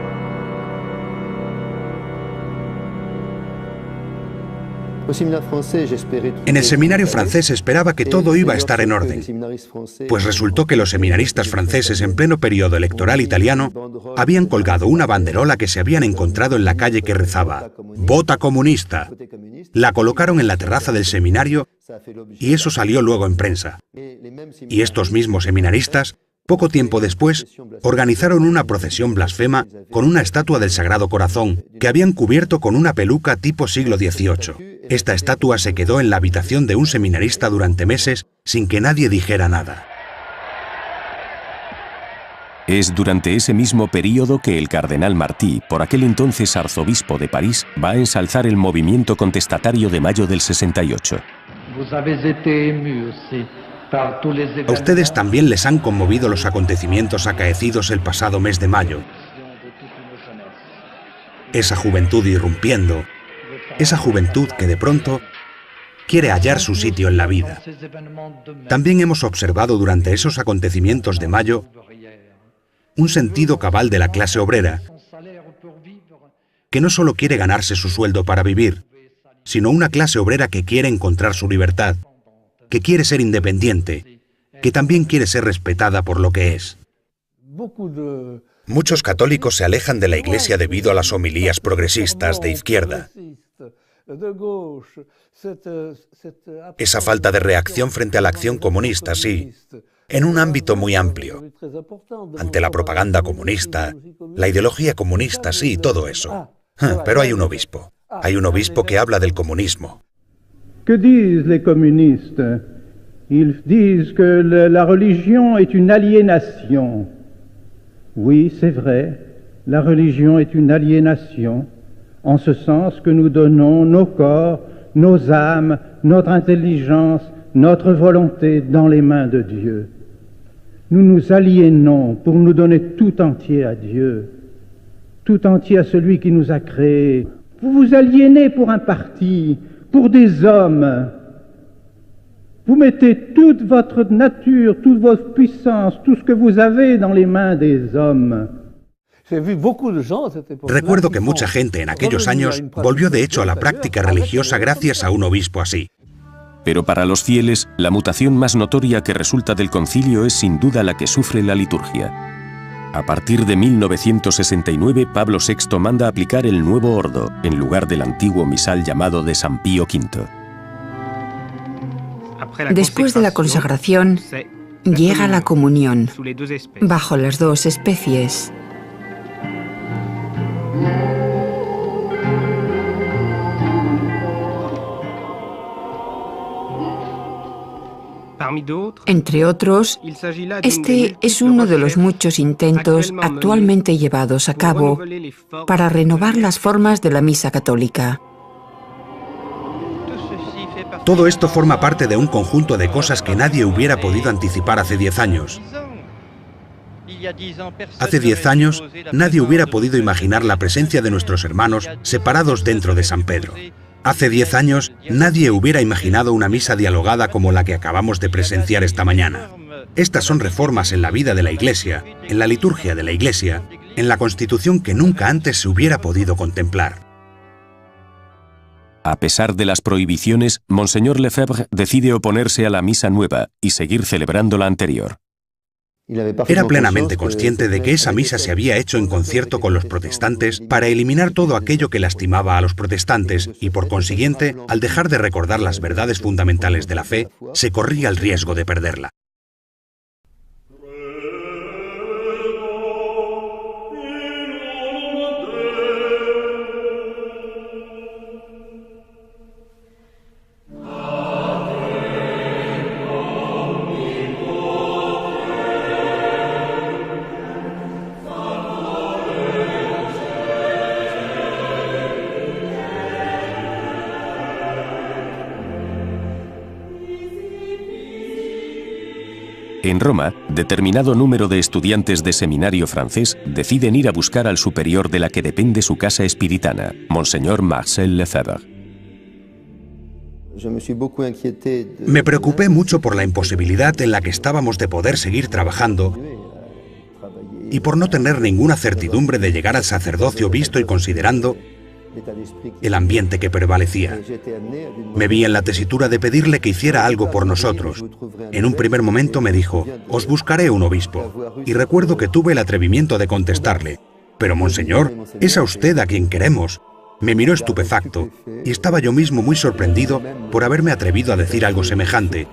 En el seminario francés esperaba que todo iba a estar en orden, pues resultó que los seminaristas franceses en pleno periodo electoral italiano habían colgado una banderola que se habían encontrado en la calle que rezaba «Vota comunista». La colocaron en la terraza del seminario y eso salió luego en prensa. Y estos mismos seminaristas, poco tiempo después, organizaron una procesión blasfema con una estatua del Sagrado Corazón que habían cubierto con una peluca tipo siglo XVIII. Esta estatua se quedó en la habitación de un seminarista durante meses sin que nadie dijera nada. Es durante ese mismo período que el cardenal Martí, por aquel entonces arzobispo de París, va a ensalzar el movimiento contestatario de mayo del 68. A ustedes también les han conmovido los acontecimientos acaecidos el pasado mes de mayo. Esa juventud irrumpiendo, esa juventud que de pronto quiere hallar su sitio en la vida. También hemos observado durante esos acontecimientos de mayo un sentido cabal de la clase obrera, que no solo quiere ganarse su sueldo para vivir, sino una clase obrera que quiere encontrar su libertad, que quiere ser independiente, que también quiere ser respetada por lo que es. Muchos católicos se alejan de la Iglesia debido a las homilías progresistas de izquierda. Esa falta de reacción frente a la acción comunista, sí, en un ámbito muy amplio. Ante la propaganda comunista, la ideología comunista, sí, todo eso. Pero hay un obispo. Hay un obispo que habla del comunismo. Que disent les communistes? Ils disent que la religion est une aliénation. Oui, c'est vrai, la religion est une aliénation, en ce sens que nous donnons nos corps, nos âmes, notre intelligence, notre volonté dans les mains de Dieu. Nous nous aliénons pour nous donner tout entier à Dieu, tout entier à celui qui nous a créés. Vous vous aliénez pour un parti, pour des hommes. Vous mettez toute votre nature, toute votre puissance, tout ce que vous avez dans les mains des hommes. Recuerdo que mucha gente en aquellos años volvió de hecho a la práctica religiosa gracias a un obispo así. Pero para los fieles, la mutación más notoria que resulta del concilio es sin duda la que sufre la liturgia. A partir de 1969, Pablo VI manda aplicar el nuevo ordo, en lugar del antiguo misal llamado de San Pío V. Después de la consagración, llega la comunión, bajo las dos especies. Entre otros, este es uno de los muchos intentos actualmente llevados a cabo para renovar las formas de la misa católica. Todo esto forma parte de un conjunto de cosas que nadie hubiera podido anticipar hace 10 años. Hace 10 años, nadie hubiera podido imaginar la presencia de nuestros hermanos separados dentro de San Pedro. Hace 10 años, nadie hubiera imaginado una misa dialogada como la que acabamos de presenciar esta mañana. Estas son reformas en la vida de la Iglesia, en la liturgia de la Iglesia, en la Constitución que nunca antes se hubiera podido contemplar. A pesar de las prohibiciones, Monseñor Lefebvre decide oponerse a la misa nueva y seguir celebrando la anterior. Era plenamente consciente de que esa misa se había hecho en concierto con los protestantes para eliminar todo aquello que lastimaba a los protestantes y, por consiguiente, al dejar de recordar las verdades fundamentales de la fe, se corría el riesgo de perderla. En Roma, determinado número de estudiantes de seminario francés deciden ir a buscar al superior de la que depende su casa espiritana, Monseñor Marcel Lefebvre. Me preocupé mucho por la imposibilidad en la que estábamos de poder seguir trabajando y por no tener ninguna certidumbre de llegar al sacerdocio visto y considerando el ambiente que prevalecía. Me vi en la tesitura de pedirle que hiciera algo por nosotros. En un primer momento me dijo, «Os buscaré un obispo». Y recuerdo que tuve el atrevimiento de contestarle, «Pero, monseñor, es a usted a quien queremos». Me miró estupefacto, y estaba yo mismo muy sorprendido por haberme atrevido a decir algo semejante,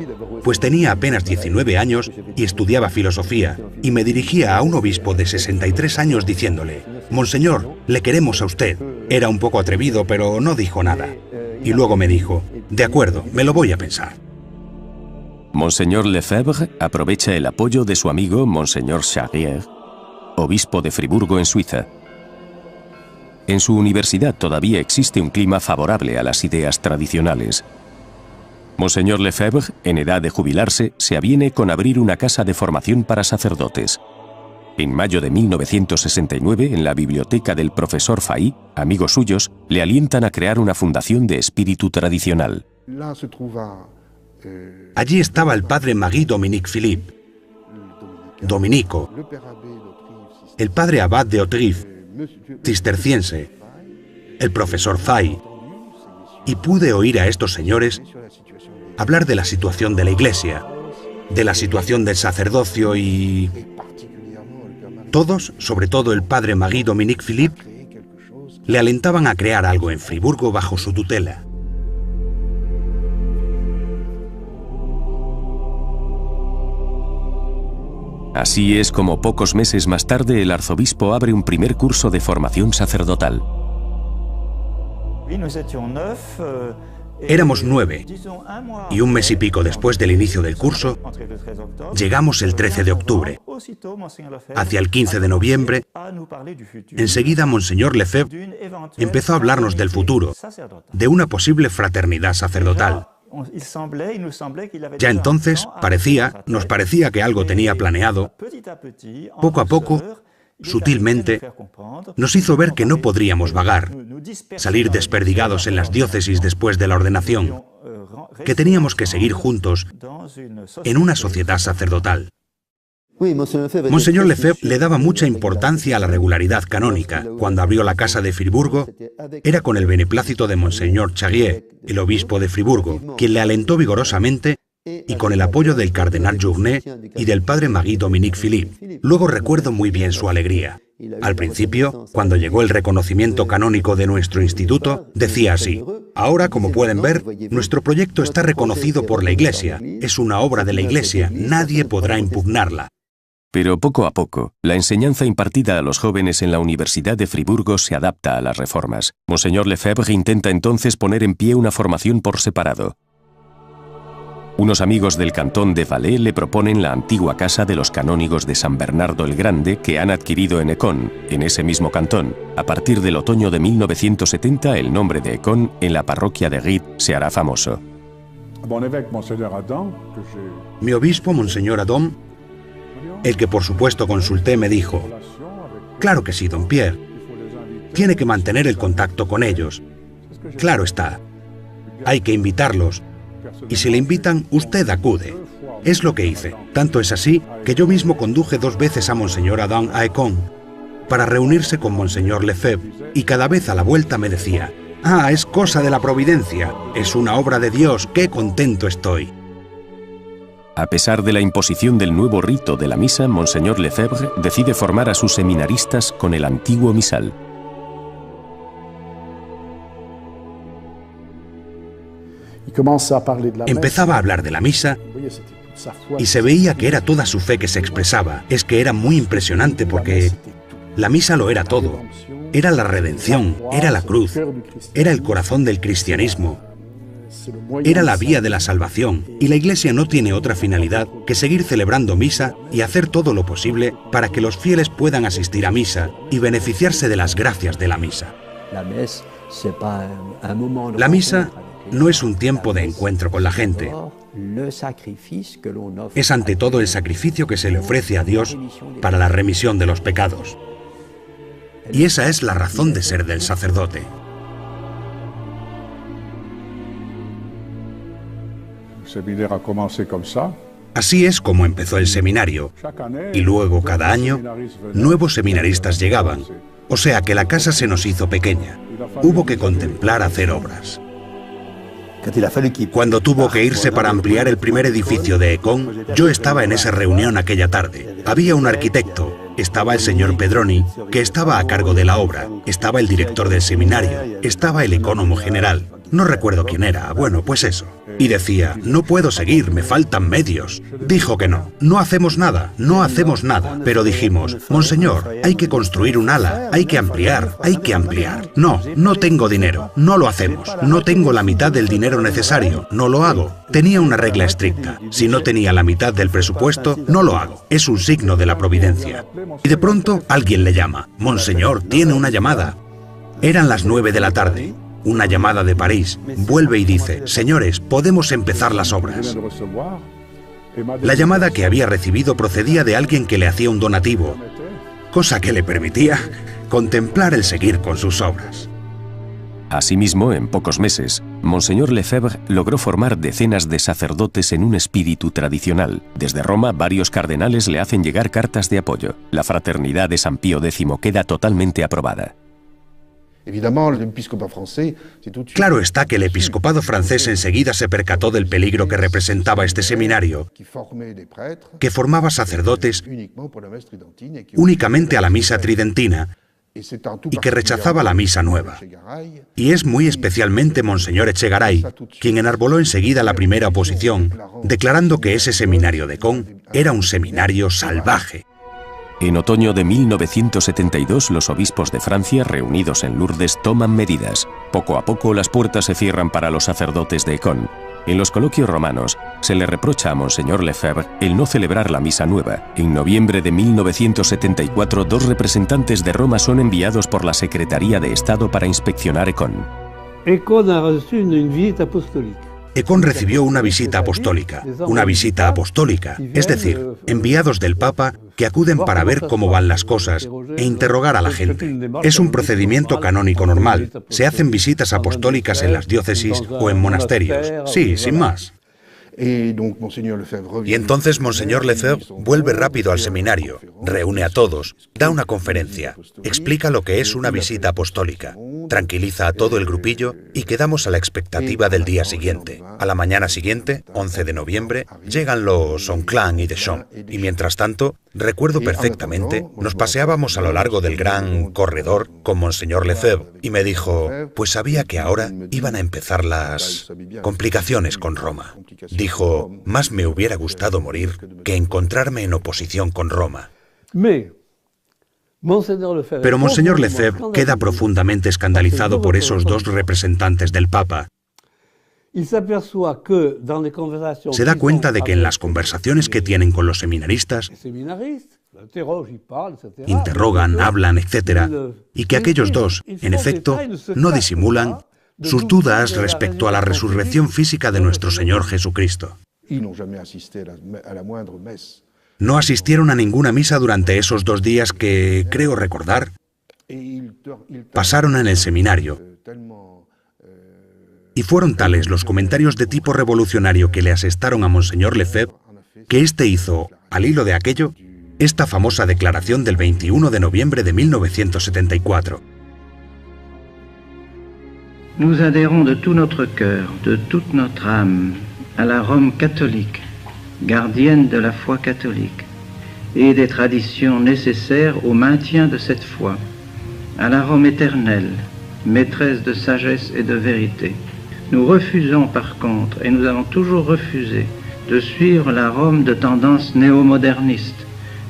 pues tenía apenas 19 años y estudiaba filosofía, y me dirigía a un obispo de 63 años diciéndole, «Monseñor, le queremos a usted». Era un poco atrevido, pero no dijo nada. Y luego me dijo, «De acuerdo, me lo voy a pensar». Monseñor Lefebvre aprovecha el apoyo de su amigo Monseñor Charrière, obispo de Friburgo en Suiza. En su universidad todavía existe un clima favorable a las ideas tradicionales. Monseñor Lefebvre, en edad de jubilarse, se aviene con abrir una casa de formación para sacerdotes. En mayo de 1969, en la biblioteca del profesor Fay, amigos suyos le alientan a crear una fundación de espíritu tradicional. Allí estaba el padre Marie-Dominique Philippe, dominico, el padre abad de Autrive, cisterciense, el profesor Fay, y pude oír a estos señores hablar de la situación de la Iglesia, de la situación del sacerdocio y... Todos, sobre todo el padre Marie-Dominique Philippe, le alentaban a crear algo en Friburgo bajo su tutela. Así es como pocos meses más tarde el arzobispo abre un primer curso de formación sacerdotal. Éramos 9, y un mes y pico después del inicio del curso, llegamos el 13 de octubre. Hacia el 15 de noviembre, enseguida Monseñor Lefebvre empezó a hablarnos del futuro, de una posible fraternidad sacerdotal. Ya entonces nos parecía que algo tenía planeado. Poco a poco, sutilmente, nos hizo ver que no podríamos vagar, salir desperdigados en las diócesis después de la ordenación, que teníamos que seguir juntos en una sociedad sacerdotal. Monseñor Lefebvre le daba mucha importancia a la regularidad canónica. Cuando abrió la casa de Friburgo, era con el beneplácito de Monseñor Charrier, el obispo de Friburgo, quien le alentó vigorosamente, y con el apoyo del cardenal Journet y del padre Marie-Dominique Philippe. Luego recuerdo muy bien su alegría. Al principio, cuando llegó el reconocimiento canónico de nuestro instituto, decía así: ahora, como pueden ver, nuestro proyecto está reconocido por la Iglesia. Es una obra de la Iglesia, nadie podrá impugnarla. Pero poco a poco, la enseñanza impartida a los jóvenes en la Universidad de Friburgo se adapta a las reformas. Monseñor Lefebvre intenta entonces poner en pie una formación por separado. Unos amigos del cantón de Valais le proponen la antigua casa de los canónigos de San Bernardo el Grande que han adquirido en Écon, en ese mismo cantón. A partir del otoño de 1970, el nombre de Écon en la parroquia de Ried se hará famoso. Mi obispo, Monseñor Adam, el que por supuesto consulté, me dijo: claro que sí, don Pierre. Tiene que mantener el contacto con ellos. Claro está. Hay que invitarlos. Y si le invitan, usted acude. Es lo que hice. Tanto es así que yo mismo conduje 2 veces a Monseñor Adam a Écon para reunirse con Monseñor Lefebvre, y cada vez a la vuelta me decía: ah, es cosa de la providencia, es una obra de Dios, qué contento estoy. A pesar de la imposición del nuevo rito de la misa, Monseñor Lefebvre decide formar a sus seminaristas con el antiguo misal. Empezaba a hablar de la misa y se veía que era toda su fe que se expresaba. Es que era muy impresionante porque la misa lo era todo. Era la redención, era la cruz, era el corazón del cristianismo, era la vía de la salvación, y la Iglesia no tiene otra finalidad que seguir celebrando misa y hacer todo lo posible para que los fieles puedan asistir a misa y beneficiarse de las gracias de la misa. La misa no es un tiempo de encuentro con la gente. Es ante todo el sacrificio que se le ofrece a Dios para la remisión de los pecados. Y esa es la razón de ser del sacerdote. Así es como empezó el seminario, y luego cada año nuevos seminaristas llegaban, o sea que la casa se nos hizo pequeña. Hubo que contemplar hacer obras. Cuando tuvo que irse para ampliar el primer edificio de Écon, yo estaba en esa reunión aquella tarde. Había un arquitecto, estaba el señor Pedroni, que estaba a cargo de la obra, estaba el director del seminario, estaba el ecónomo general. No recuerdo quién era, bueno, pues eso. Y decía: no puedo seguir, me faltan medios. Dijo que no, no hacemos nada, no hacemos nada. Pero dijimos: monseñor, hay que construir un ala, hay que ampliar, hay que ampliar. No, no tengo dinero, no lo hacemos. No tengo la mitad del dinero necesario, no lo hago. Tenía una regla estricta: si no tenía la mitad del presupuesto, no lo hago. Es un signo de la providencia. Y de pronto alguien le llama: monseñor, tiene una llamada. Eran las 9 de la tarde. Una llamada de París. Vuelve y dice: señores, podemos empezar las obras. La llamada que había recibido procedía de alguien que le hacía un donativo, cosa que le permitía contemplar el seguir con sus obras. Asimismo, en pocos meses, Monseñor Lefebvre logró formar decenas de sacerdotes en un espíritu tradicional. Desde Roma, varios cardenales le hacen llegar cartas de apoyo. La fraternidad de San Pío X queda totalmente aprobada. Claro está que el episcopado francés enseguida se percató del peligro que representaba este seminario, que formaba sacerdotes únicamente a la misa tridentina y que rechazaba la misa nueva. Y es muy especialmente Monseñor Echegaray quien enarboló enseguida la primera oposición, declarando que ese seminario de Caen era un seminario salvaje. En otoño de 1972, los obispos de Francia, reunidos en Lourdes, toman medidas. Poco a poco, las puertas se cierran para los sacerdotes de Caen. En los coloquios romanos, se le reprocha a Monseñor Lefebvre el no celebrar la misa nueva. En noviembre de 1974, 2 representantes de Roma son enviados por la Secretaría de Estado para inspeccionar Caen. Caen recibió una visita apostólica, es decir, enviados del Papa que acuden para ver cómo van las cosas e interrogar a la gente. Es un procedimiento canónico normal. Se hacen visitas apostólicas en las diócesis o en monasterios. Sí, sin más. Y entonces Monseñor Lefebvre vuelve rápido al seminario, reúne a todos, da una conferencia, explica lo que es una visita apostólica, tranquiliza a todo el grupillo y quedamos a la expectativa del día siguiente. A la mañana siguiente, 11 de noviembre, llegan los Onclán y Deschamps. Y mientras tanto, recuerdo perfectamente, nos paseábamos a lo largo del gran corredor con Monseñor Lefebvre y me dijo, pues sabía que ahora iban a empezar las complicaciones con Roma. Dijo, más me hubiera gustado morir que encontrarme en oposición con Roma. Pero Monseñor Lefebvre queda profundamente escandalizado por esos 2 representantes del Papa. Se da cuenta de que en las conversaciones que tienen con los seminaristas, interrogan, hablan, etc., y que aquellos 2, en efecto, no disimulan sus dudas respecto a la resurrección física de nuestro Señor Jesucristo. No asistieron a ninguna misa durante esos 2 días que, creo recordar, pasaron en el seminario. Y fueron tales los comentarios de tipo revolucionario que le asestaron a Monseñor Lefebvre, que éste hizo, al hilo de aquello, esta famosa declaración del 21 de noviembre de 1974. Nous adhérons de tout notre cœur, de toute notre âme, à la Rome catholique, gardienne de la foi catholique et des traditions nécessaires au maintien de cette foi, à la Rome éternelle, maîtresse de sagesse et de vérité. Nous refusons par contre, et nous avons toujours refusé, de suivre la Rome de tendance néo-moderniste,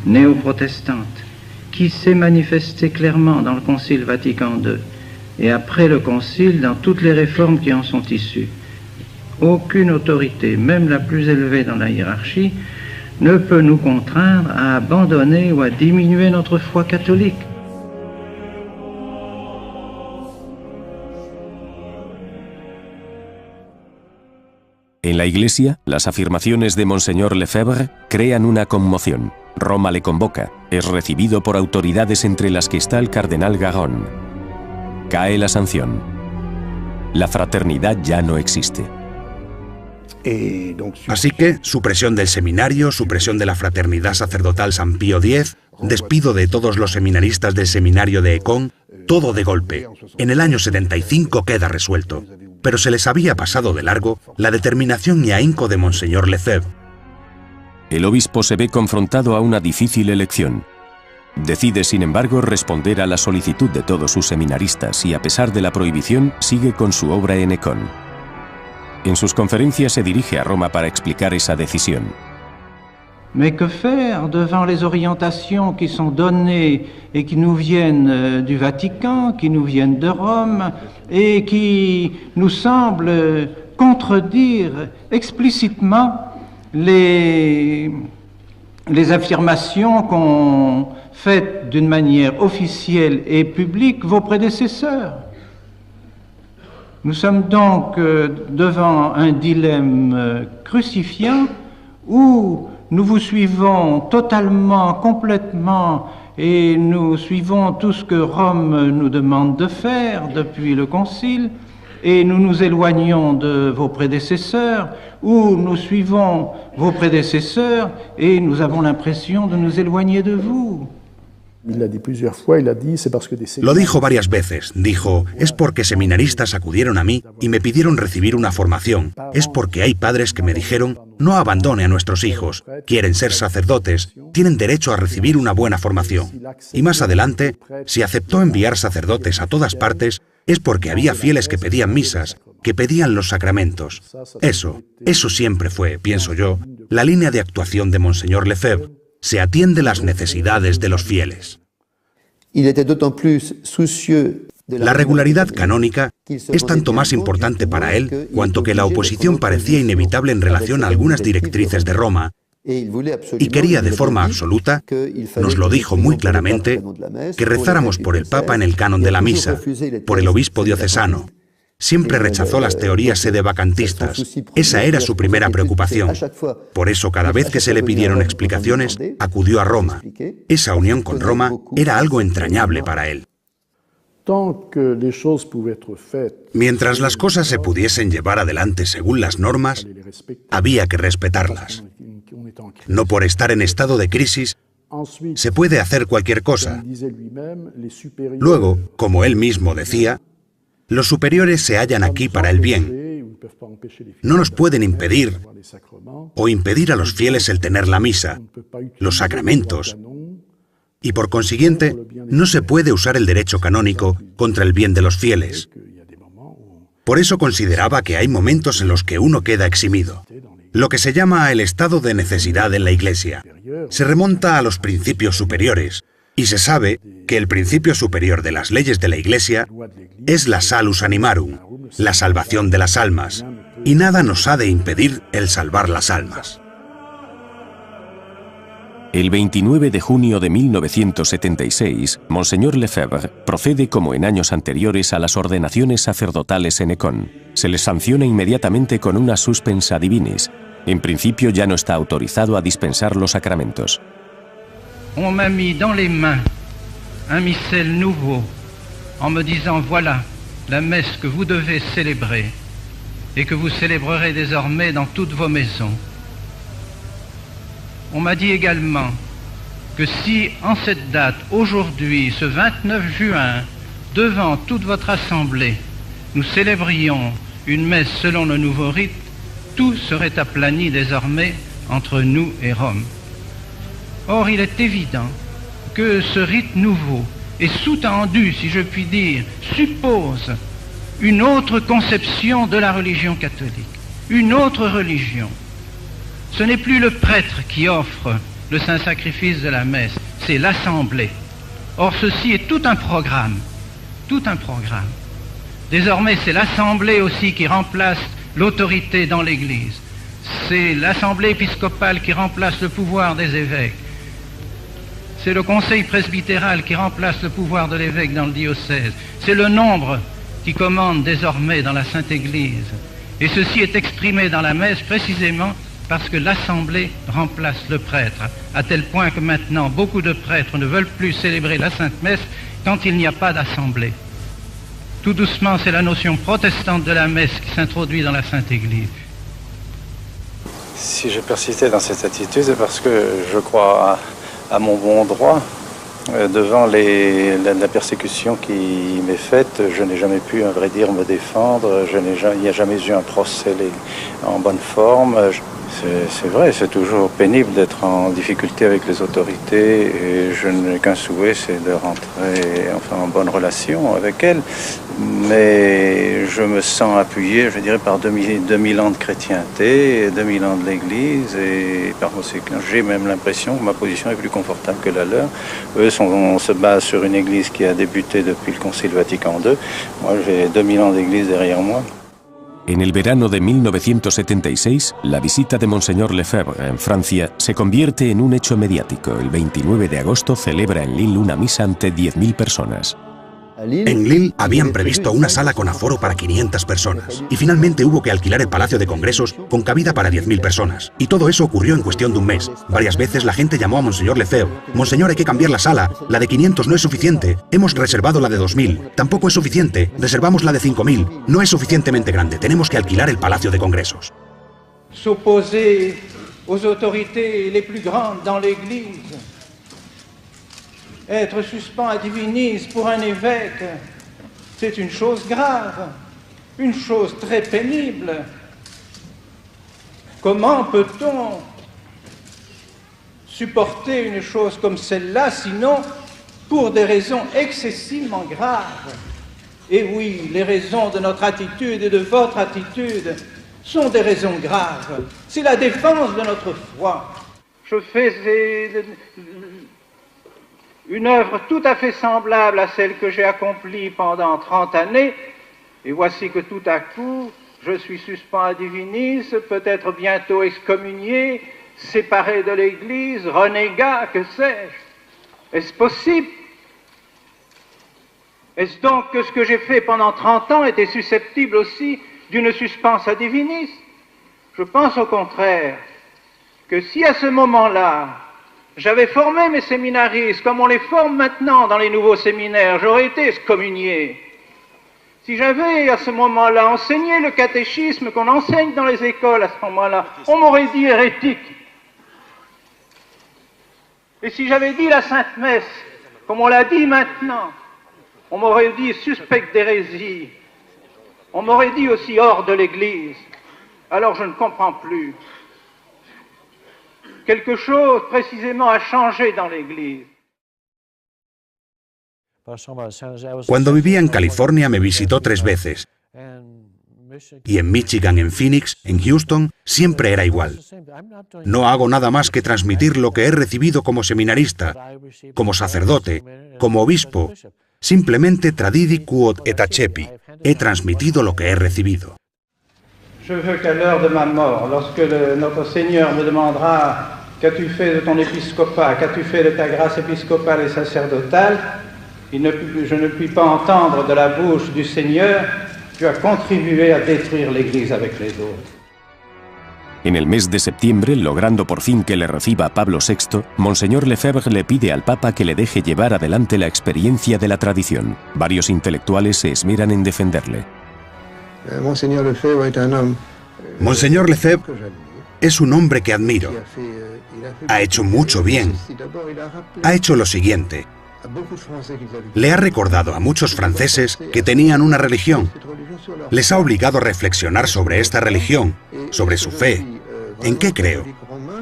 néo-protestante, qui s'est manifestée clairement dans le Concile Vatican II et après le Concile dans toutes les réformes qui en sont issues. Aucune autorité, même la plus élevée dans la hiérarchie, ne peut nous contraindre à abandonner ou à diminuer notre foi catholique. En la Iglesia, las afirmaciones de Monseñor Lefebvre crean una conmoción. Roma le convoca, es recibido por autoridades entre las que está el cardenal Garon. Cae la sanción. La fraternidad ya no existe. Así que, supresión del seminario, supresión de la fraternidad sacerdotal San Pío X, despido de todos los seminaristas del seminario de Caen, todo de golpe. En el año 75 queda resuelto. Pero se les había pasado de largo la determinación y ahínco de Monseñor Lefebvre. El obispo se ve confrontado a una difícil elección. Decide, sin embargo, responder a la solicitud de todos sus seminaristas y, a pesar de la prohibición, sigue con su obra en Caen. En sus conferencias se dirige a Roma para explicar esa decisión. Mais que faire devant les orientations qui sont données et qui nous viennent du Vatican, qui nous viennent de Rome et qui nous semblent contredire explicitement les affirmations qu'ont faites d'une manière officielle et publique vos prédécesseurs? Nous sommes donc devant un dilemme crucifiant où nous vous suivons totalement, complètement, et nous suivons tout ce que Rome nous demande de faire depuis le Concile, et nous nous éloignons de vos prédécesseurs, ou nous suivons vos prédécesseurs, et nous avons l'impression de nous éloigner de vous. Lo dijo varias veces. Dijo, es porque seminaristas acudieron a mí y me pidieron recibir una formación. Es porque hay padres que me dijeron, no abandone a nuestros hijos. Quieren ser sacerdotes, tienen derecho a recibir una buena formación. Y más adelante, si aceptó enviar sacerdotes a todas partes, es porque había fieles que pedían misas, que pedían los sacramentos. Eso siempre fue, pienso yo, la línea de actuación de Monseñor Lefebvre. Se atiende las necesidades de los fieles. La regularidad canónica es tanto más importante para él cuanto que la oposición parecía inevitable en relación a algunas directrices de Roma, y quería de forma absoluta, nos lo dijo muy claramente, que rezáramos por el Papa en el canon de la misa, por el obispo diocesano. Siempre rechazó las teorías sedevacantistas. Esa era su primera preocupación. Por eso, cada vez que se le pidieron explicaciones, acudió a Roma. Esa unión con Roma era algo entrañable para él. Mientras las cosas se pudiesen llevar adelante según las normas, había que respetarlas. No por estar en estado de crisis, se puede hacer cualquier cosa. Luego, como él mismo decía, los superiores se hallan aquí para el bien. No nos pueden impedir o impedir a los fieles el tener la misa, los sacramentos, y por consiguiente no se puede usar el derecho canónico contra el bien de los fieles. Por eso consideraba que hay momentos en los que uno queda eximido. Lo que se llama el estado de necesidad en la Iglesia se remonta a los principios superiores, y se sabe que el principio superior de las leyes de la Iglesia es la salus animarum, la salvación de las almas, y nada nos ha de impedir el salvar las almas. El 29 de junio de 1976, Monseñor Lefebvre procede como en años anteriores a las ordenaciones sacerdotales en Écon. Se le sanciona inmediatamente con una suspensa divinis. En principio ya no está autorizado a dispensar los sacramentos. On m'a mis dans les mains un missel nouveau en me disant voilà la messe que vous devez célébrer et que vous célébrerez désormais dans toutes vos maisons. On m'a dit également que si en cette date, aujourd'hui, ce 29 juin, devant toute votre assemblée, nous célébrions une messe selon le nouveau rite, tout serait aplani désormais entre nous et Rome. Or, il est évident que ce rite nouveau est sous-tendu, si je puis dire, suppose une autre conception de la religion catholique, une autre religion. Ce n'est plus le prêtre qui offre le saint sacrifice de la messe, c'est l'assemblée. Or, ceci est tout un programme, tout un programme. Désormais, c'est l'assemblée aussi qui remplace l'autorité dans l'Église. C'est l'assemblée épiscopale qui remplace le pouvoir des évêques. C'est le conseil presbytéral qui remplace le pouvoir de l'évêque dans le diocèse. C'est le nombre qui commande désormais dans la Sainte Église. Et ceci est exprimé dans la messe précisément parce que l'assemblée remplace le prêtre, à tel point que maintenant beaucoup de prêtres ne veulent plus célébrer la Sainte Messe quand il n'y a pas d'assemblée. Tout doucement, c'est la notion protestante de la messe qui s'introduit dans la Sainte Église. Si j'ai persisté dans cette attitude, c'est parce que je crois à mon bon droit. Devant la persécution qui m'est faite, je n'ai jamais pu, à vrai dire, me défendre. Il n'y a jamais eu un procès en bonne forme. C'est vrai, c'est toujours pénible d'être en difficulté avec les autorités et je n'ai qu'un souhait, c'est de rentrer en bonne relation avec elles. Mais je me sens appuyé, je dirais, par 2000 ans de chrétienté, 2000 ans de l'Église et par conséquent, j'ai même l'impression que ma position est plus confortable que la leur. Eux se basent sur une Église qui a débuté depuis le Concile Vatican II. Moi, j'ai 2000 ans d'Église derrière moi. En el verano de 1976, la visita de Monseñor Lefebvre en Francia se convierte en un hecho mediático. El 29 de agosto celebra en Lille una misa ante 10.000 personas. En Lille habían previsto una sala con aforo para 500 personas y finalmente hubo que alquilar el Palacio de Congresos con cabida para 10.000 personas. Y todo eso ocurrió en cuestión de un mes. Varias veces la gente llamó a Monseñor Lefebvre. Monseñor, hay que cambiar la sala. La de 500 no es suficiente. Hemos reservado la de 2.000. Tampoco es suficiente. Reservamos la de 5.000. No es suficientemente grande. Tenemos que alquilar el Palacio de Congresos. S'opposer aux autorités les plus grandes dans l'Église Être suspens à divinis pour un évêque, c'est une chose grave, une chose très pénible. Comment peut-on supporter une chose comme celle-là, sinon pour des raisons excessivement graves? Et oui, les raisons de notre attitude et de votre attitude sont des raisons graves. C'est la défense de notre foi. Je fais une œuvre tout à fait semblable à celle que j'ai accomplie pendant 30 années, et voici que tout à coup, je suis suspens à divinis, peut-être bientôt excommunié, séparé de l'Église, renégat, que sais-je? Est-ce possible? Est-ce donc que ce que j'ai fait pendant 30 ans était susceptible aussi d'une suspense à divinis? Je pense au contraire que si à ce moment-là, j'avais formé mes séminaristes comme on les forme maintenant dans les nouveaux séminaires, j'aurais été excommunié. Si j'avais à ce moment-là enseigné le catéchisme qu'on enseigne dans les écoles à ce moment-là, on m'aurait dit hérétique. Et si j'avais dit la Sainte Messe, comme on l'a dit maintenant, on m'aurait dit suspect d'hérésie. On m'aurait dit aussi hors de l'Église. Alors je ne comprends plus. Quelque chose précisément a changé dans l'Église. Cuando vivía en California me visitó 3 veces. Y en Michigan, en Phoenix, en Houston, siempre era igual. No hago nada más que transmitir lo que he recibido como seminarista, como sacerdote, como obispo. Simplemente tradidi quod et accepi. He transmitido lo que he recibido. Je veux qu'à l'heure de ma mort, lorsque notre Seigneur me demandera qu'as-tu fait de ton épiscopat, qu'as-tu fait de ta grâce épiscopale et sacerdotale, je ne puis pas entendre de la bouche du Seigneur: tu as contribué a détruire l'Église avec les autres. En el mes de septiembre, logrando por fin que le reciba Pablo VI, Monseñor Lefebvre le pide al Papa que le deje llevar adelante la experiencia de la tradición. Varios intelectuales se esmeran en defenderle. Monseñor Lefebvre es un hombre que admiro. Ha hecho mucho bien. Ha hecho lo siguiente. Le ha recordado a muchos franceses que tenían una religión. Les ha obligado a reflexionar sobre esta religión, sobre su fe. ¿En qué creo?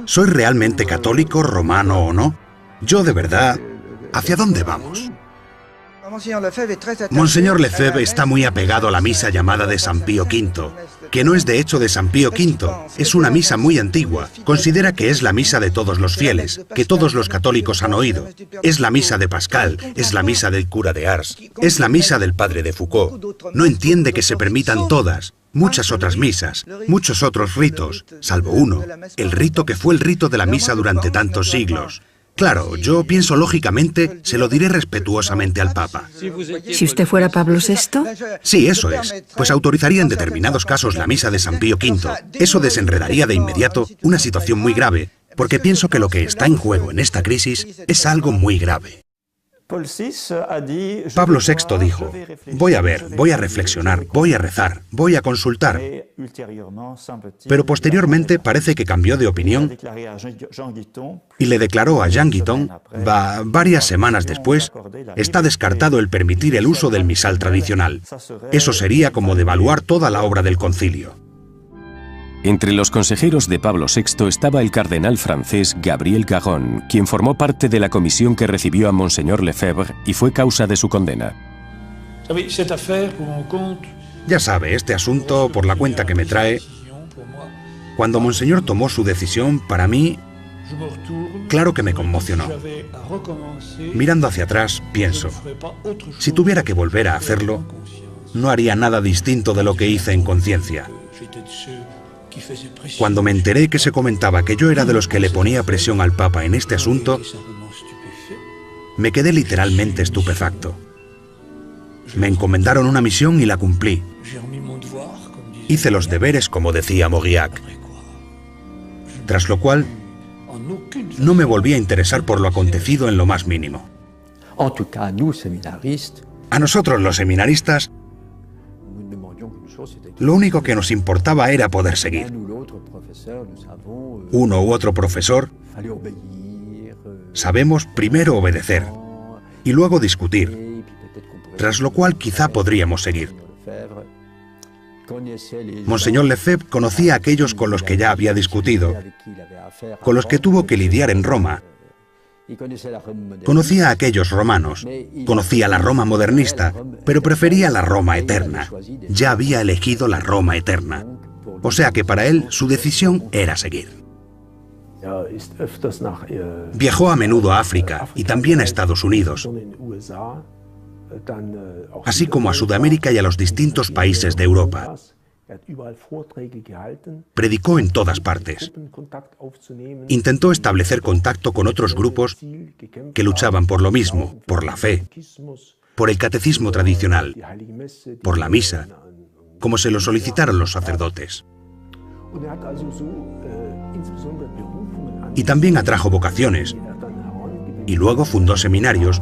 ¿Soy realmente católico, romano o no? Yo de verdad, ¿hacia dónde vamos? Monseñor Lefebvre está muy apegado a la misa llamada de San Pío V, que no es de hecho de San Pío V, es una misa muy antigua. Considera que es la misa de todos los fieles, que todos los católicos han oído. Es la misa de Pascal, es la misa del cura de Ars, es la misa del padre de Foucault. No entiende que se permitan todas, muchas otras misas, muchos otros ritos, salvo uno, el rito que fue el rito de la misa durante tantos siglos. Claro, yo pienso lógicamente, se lo diré respetuosamente al Papa. Si usted fuera Pablo VI... Sí, eso es. Pues autorizaría en determinados casos la misa de San Pío V. Eso desenredaría de inmediato una situación muy grave, porque pienso que lo que está en juego en esta crisis es algo muy grave. Pablo VI dijo: voy a ver, voy a reflexionar, voy a rezar, voy a consultar. Pero posteriormente parece que cambió de opinión y le declaró a Jean Guiton, varias semanas después, está descartado el permitir el uso del misal tradicional. Eso sería como devaluar toda la obra del concilio. Entre los consejeros de Pablo VI estaba el cardenal francés Gabriel Garon, quien formó parte de la comisión que recibió a Monseñor Lefebvre y fue causa de su condena. Ya sabe, este asunto, por la cuenta que me trae, cuando Monseñor tomó su decisión, para mí, claro que me conmocionó. Mirando hacia atrás, pienso, si tuviera que volver a hacerlo, no haría nada distinto de lo que hice en conciencia. Cuando me enteré que se comentaba que yo era de los que le ponía presión al Papa en este asunto, me quedé literalmente estupefacto. Me encomendaron una misión y la cumplí. Hice los deberes, como decía Mauriac. Tras lo cual, no me volví a interesar por lo acontecido en lo más mínimo. A nosotros, los seminaristas, lo único que nos importaba era poder seguir. Uno u otro profesor, sabemos primero obedecer, y luego discutir, tras lo cual quizá podríamos seguir. Monseñor Lefebvre conocía a aquellos con los que ya había discutido, con los que tuvo que lidiar en Roma. Conocía a aquellos romanos, conocía la Roma modernista, pero prefería la Roma eterna. Ya había elegido la Roma eterna. O sea que para él su decisión era seguir. Viajó a menudo a África y también a Estados Unidos, así como a Sudamérica y a los distintos países de Europa. Predicó en todas partes. Intentó establecer contacto con otros grupos que luchaban por lo mismo, por la fe, por el catecismo tradicional, por la misa, como se lo solicitaron los sacerdotes. Y también atrajo vocaciones, y luego fundó seminarios,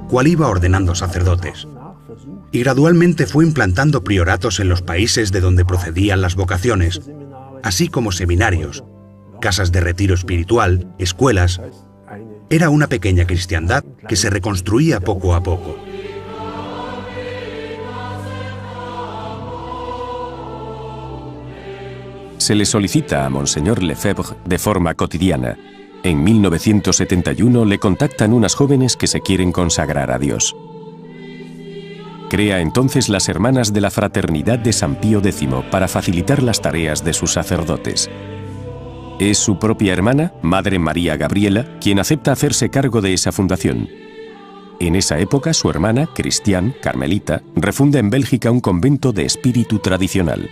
cual iba ordenando sacerdotes. Y gradualmente fue implantando prioratos en los países de donde procedían las vocaciones, así como seminarios, casas de retiro espiritual, escuelas. Era una pequeña cristiandad que se reconstruía poco a poco. Se le solicita a Monseñor Lefebvre de forma cotidiana. En 1971 le contactan unas jóvenes que se quieren consagrar a Dios. Crea entonces las Hermanas de la Fraternidad de San Pío X para facilitar las tareas de sus sacerdotes. Es su propia hermana, Madre María Gabriela, quien acepta hacerse cargo de esa fundación. En esa época, su hermana, Cristián, carmelita, refunda en Bélgica un convento de espíritu tradicional.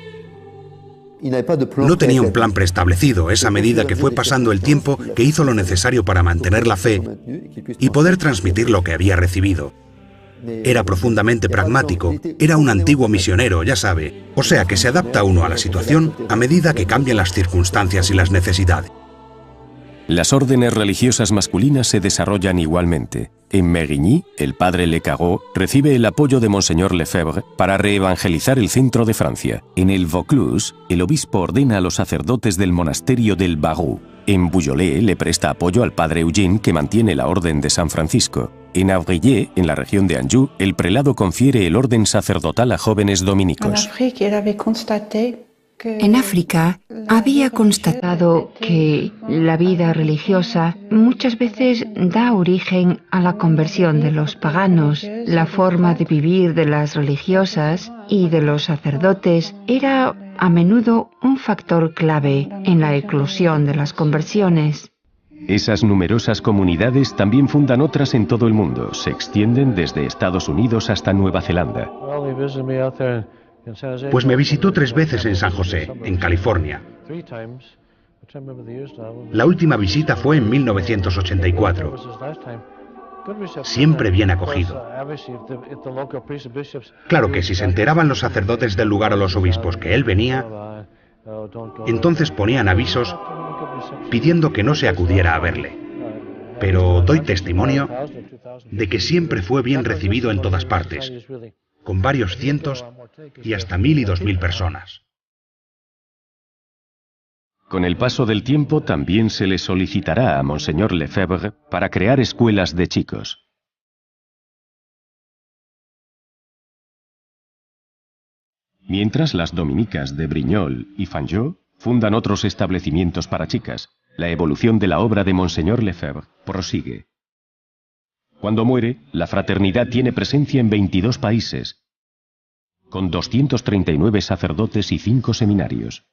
No tenía un plan preestablecido, es a medida que fue pasando el tiempo que hizo lo necesario para mantener la fe y poder transmitir lo que había recibido. Era profundamente pragmático, era un antiguo misionero, ya sabe, o sea que se adapta uno a la situación a medida que cambian las circunstancias y las necesidades. Las órdenes religiosas masculinas se desarrollan igualmente. En Mérigny, el padre Le Cagot recibe el apoyo de Monseñor Lefebvre para reevangelizar el centro de Francia. En el Vaucluse, el obispo ordena a los sacerdotes del monasterio del Barroux. En Bouillolet le presta apoyo al padre Eugène, que mantiene la orden de San Francisco. En Avrillé, en la región de Anjou, el prelado confiere el orden sacerdotal a jóvenes dominicos. En África había constatado que la vida religiosa muchas veces da origen a la conversión de los paganos. La forma de vivir de las religiosas y de los sacerdotes era a menudo un factor clave en la eclosión de las conversiones. Esas numerosas comunidades también fundan otras en todo el mundo. Se extienden desde Estados Unidos hasta Nueva Zelanda. Pues me visitó 3 veces en San José, en California. La última visita fue en 1984. Siempre bien acogido. Claro que si se enteraban los sacerdotes del lugar o los obispos que él venía, entonces ponían avisos pidiendo que no se acudiera a verle. Pero doy testimonio de que siempre fue bien recibido en todas partes, con varios cientos y hasta 1000 y 2000 personas. Con el paso del tiempo también se le solicitará a Monseñor Lefebvre para crear escuelas de chicos. Mientras, las dominicas de Brignoles y Fanjeaux fundan otros establecimientos para chicas. La evolución de la obra de Monseñor Lefebvre prosigue. Cuando muere, la fraternidad tiene presencia en 22 países, con 239 sacerdotes y 5 seminarios.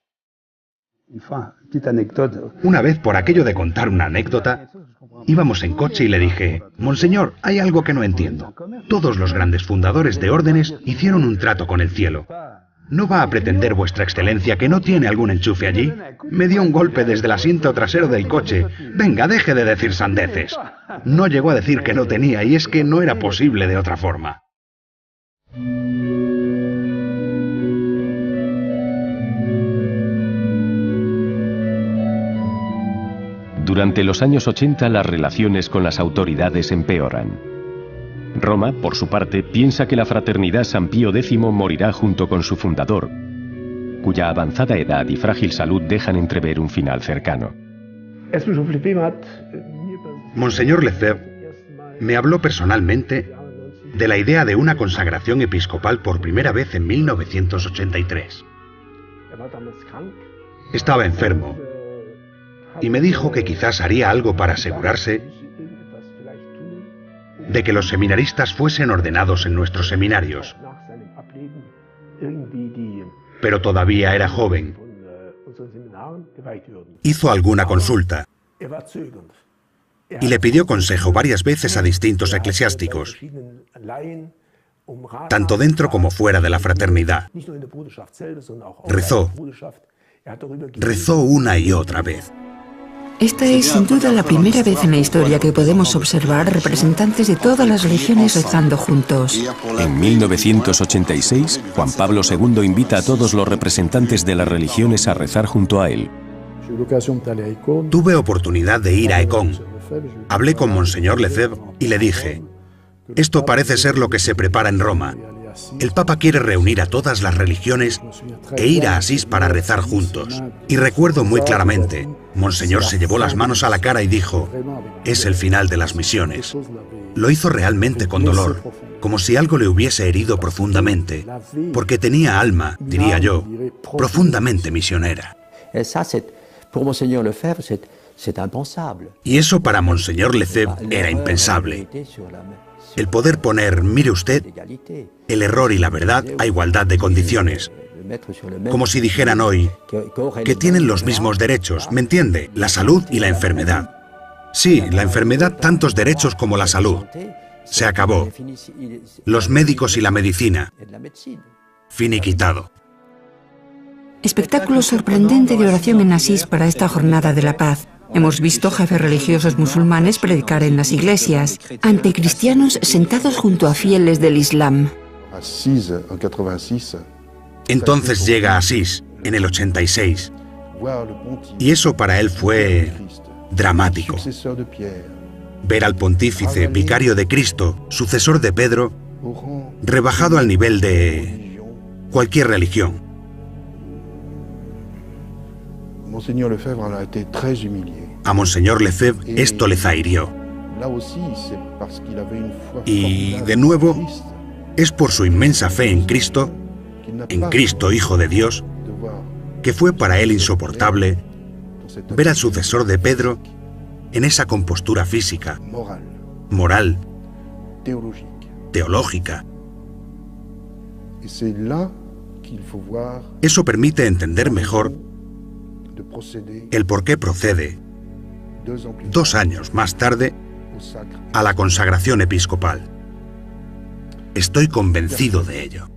Una vez, por aquello de contar una anécdota, íbamos en coche y le dije: Monseñor, hay algo que no entiendo. Todos los grandes fundadores de órdenes hicieron un trato con el cielo. ¿No va a pretender vuestra excelencia que no tiene algún enchufe allí? Me dio un golpe desde el asiento trasero del coche. Venga, deje de decir sandeces. No llegó a decir que no tenía, y es que no era posible de otra forma. Durante los años 80 las relaciones con las autoridades empeoran. Roma, por su parte, piensa que la fraternidad San Pío X morirá junto con su fundador, cuya avanzada edad y frágil salud dejan entrever un final cercano. Monseñor Lefebvre me habló personalmente de la idea de una consagración episcopal por primera vez en 1983. Estaba enfermo y me dijo que quizás haría algo para asegurarse de que los seminaristas fuesen ordenados en nuestros seminarios. Pero todavía era joven. Hizo alguna consulta y le pidió consejo varias veces a distintos eclesiásticos, tanto dentro como fuera de la fraternidad. Rezó una y otra vez. Esta es sin duda la primera vez en la historia que podemos observar representantes de todas las religiones rezando juntos. En 1986, Juan Pablo II invita a todos los representantes de las religiones a rezar junto a él. Tuve oportunidad de ir a Ecón. Hablé con Monseñor Lefebvre y le dije: esto parece ser lo que se prepara en Roma. El Papa quiere reunir a todas las religiones e ir a Asís para rezar juntos. Y recuerdo muy claramente, Monseñor se llevó las manos a la cara y dijo: es el final de las misiones. Lo hizo realmente con dolor, como si algo le hubiese herido profundamente, porque tenía alma, diría yo, profundamente misionera. Y eso para Monseñor Lefebvre era impensable. El poder poner, mire usted, el error y la verdad a igualdad de condiciones. Como si dijeran hoy que tienen los mismos derechos, ¿me entiende? La salud y la enfermedad. Sí, la enfermedad tantos derechos como la salud. Se acabó. Los médicos y la medicina. Finiquitado. Espectáculo sorprendente de oración en Asís para esta jornada de la paz. Hemos visto jefes religiosos musulmanes predicar en las iglesias, ante cristianos sentados junto a fieles del Islam. Entonces llega a Asís, en el 86, y eso para él fue dramático. Ver al pontífice, vicario de Cristo, sucesor de Pedro, rebajado al nivel de cualquier religión. A Monseñor Lefebvre esto le zahirió. Y, de nuevo, es por su inmensa fe en Cristo, Hijo de Dios, que fue para él insoportable ver al sucesor de Pedro en esa compostura física, moral, teológica. Eso permite entender mejor el por qué procede, 2 años más tarde, a la consagración episcopal. Estoy convencido de ello.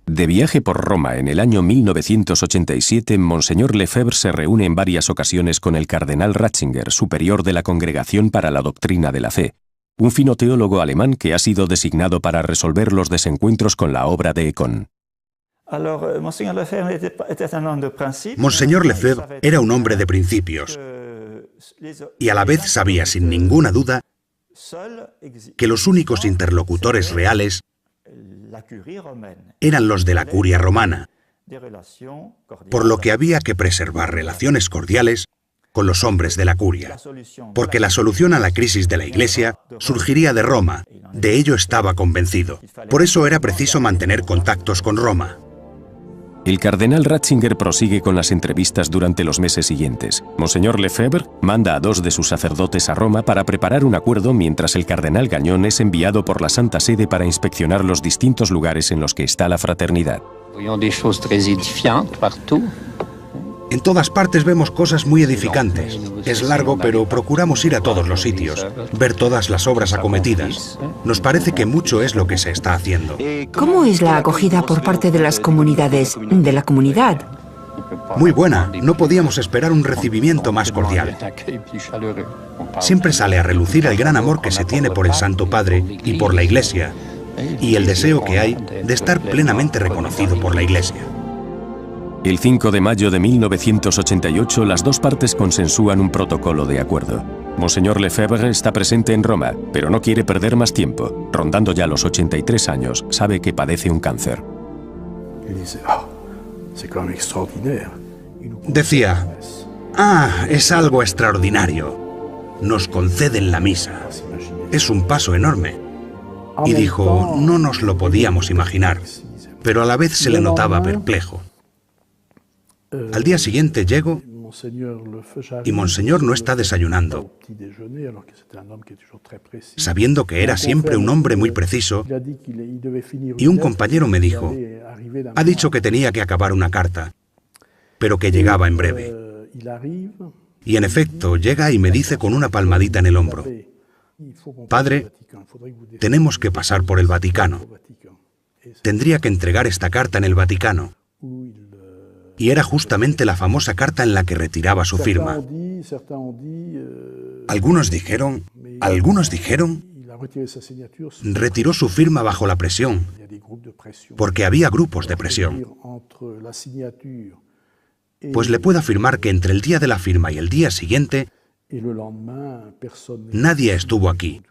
De viaje por Roma en el año 1987, Monseñor Lefebvre se reúne en varias ocasiones con el cardenal Ratzinger, superior de la Congregación para la Doctrina de la Fe, un fino teólogo alemán que ha sido designado para resolver los desencuentros con la obra de Ecón. Monseñor Lefebvre era un hombre de principios y a la vez sabía sin ninguna duda que los únicos interlocutores reales eran los de la curia romana, por lo que había que preservar relaciones cordiales con los hombres de la curia, porque la solución a la crisis de la Iglesia surgiría de Roma, de ello estaba convencido. Por eso era preciso mantener contactos con Roma. El cardenal Ratzinger prosigue con las entrevistas durante los meses siguientes. Monseñor Lefebvre manda a 2 de sus sacerdotes a Roma para preparar un acuerdo mientras el cardenal Gagnon es enviado por la Santa Sede para inspeccionar los distintos lugares en los que está la fraternidad. En todas partes vemos cosas muy edificantes. Es largo, pero procuramos ir a todos los sitios, ver todas las obras acometidas. Nos parece que mucho es lo que se está haciendo. ¿Cómo es la acogida por parte de las comunidades, de la comunidad? Muy buena. No podíamos esperar un recibimiento más cordial. Siempre sale a relucir el gran amor que se tiene por el Santo Padre y por la Iglesia, y el deseo que hay de estar plenamente reconocido por la Iglesia. El 5 de mayo de 1988, las 2 partes consensúan un protocolo de acuerdo. Monseñor Lefebvre está presente en Roma, pero no quiere perder más tiempo. Rondando ya los 83 años, sabe que padece un cáncer. Decía: es algo extraordinario. Nos conceden la misa. es un paso enorme. Y dijo, no nos lo podíamos imaginar, pero a la vez se le notaba perplejo. Al día siguiente llego y Monseñor no está desayunando, sabiendo que era siempre un hombre muy preciso, y un compañero me dijo, ha dicho que tenía que acabar una carta, pero que llegaba en breve. Y en efecto, llega y me dice con una palmadita en el hombro, Padre, tenemos que pasar por el Vaticano. Tendría que entregar esta carta en el Vaticano. Y era justamente la famosa carta en la que retiraba su firma. Algunos dijeron, retiró su firma bajo la presión, porque había grupos de presión. Pues le puedo afirmar que entre el día de la firma y el día siguiente, nadie estuvo aquí.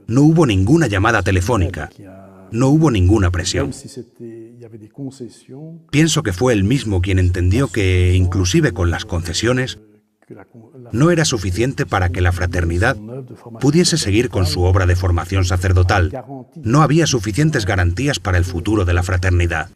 No hubo ninguna llamada telefónica. No hubo ninguna presión. Pienso que fue él mismo quien entendió que, inclusive con las concesiones, no era suficiente para que la fraternidad pudiese seguir con su obra de formación sacerdotal. No había suficientes garantías para el futuro de la fraternidad.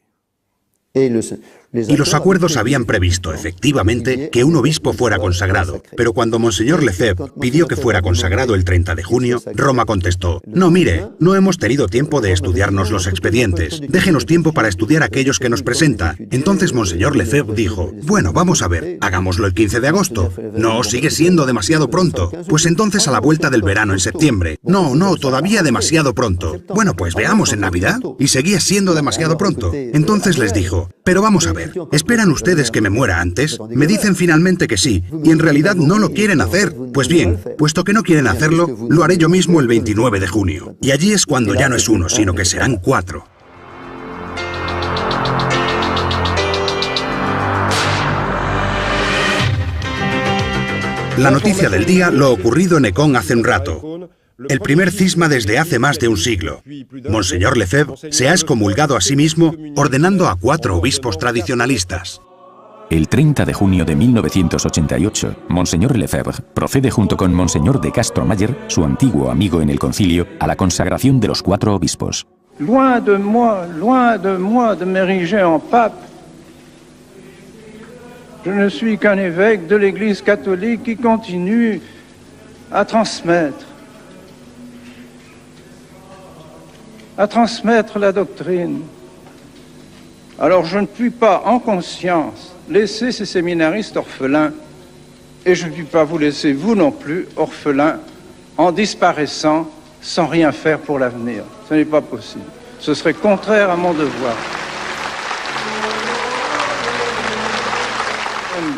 Y los acuerdos habían previsto, efectivamente, que un obispo fuera consagrado. Pero cuando Monseñor Lefebvre pidió que fuera consagrado el 30 de junio, Roma contestó, no, mire, no hemos tenido tiempo de estudiarnos los expedientes. Déjenos tiempo para estudiar aquellos que nos presenta. Entonces Monseñor Lefebvre dijo, bueno, vamos a ver, hagámoslo el 15 de agosto. No, sigue siendo demasiado pronto. Pues entonces a la vuelta del verano en septiembre. No, todavía demasiado pronto. Bueno, pues veamos en Navidad. Y seguía siendo demasiado pronto. Entonces les dijo, pero vamos a ver. ¿Esperan ustedes que me muera antes? Me dicen finalmente que sí, y en realidad no lo quieren hacer. Pues bien, puesto que no quieren hacerlo, lo haré yo mismo el 29 de junio. Y allí es cuando ya no es uno, sino que serán 4. La noticia del día, lo ocurrido en Écon hace un rato. El primer cisma desde hace más de un siglo. Monseñor Lefebvre se ha excomulgado a sí mismo ordenando a 4 obispos tradicionalistas. El 30 de junio de 1988, Monseñor Lefebvre procede junto con Monseñor de Castro-Mayer, su antiguo amigo en el concilio, a la consagración de los 4 obispos. Loin de moi de m'ériger en pape. Je ne suis qu'un évêque de l'Église catholique qui continue à transmettre la doctrine. Alors je ne puis pas, en conscience, laisser ces séminaristes orphelins, et je ne puis pas vous laisser, vous non plus, orphelins, en disparaissant sans rien faire pour l'avenir. Ce n'est pas possible. Ce serait contraire à mon devoir.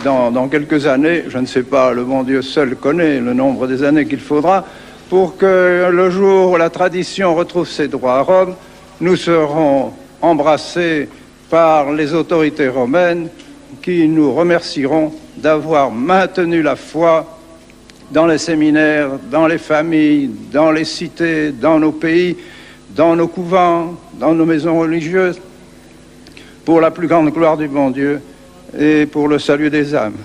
Dans quelques années, je ne sais pas, le bon Dieu seul connaît le nombre des années qu'il faudra, pour que le jour où la tradition retrouve ses droits à Rome, nous serons embrassés par les autorités romaines qui nous remercieront d'avoir maintenu la foi dans les séminaires, dans les familles, dans les cités, dans nos pays, dans nos couvents, dans nos maisons religieuses, pour la plus grande gloire du bon Dieu et pour le salut des âmes.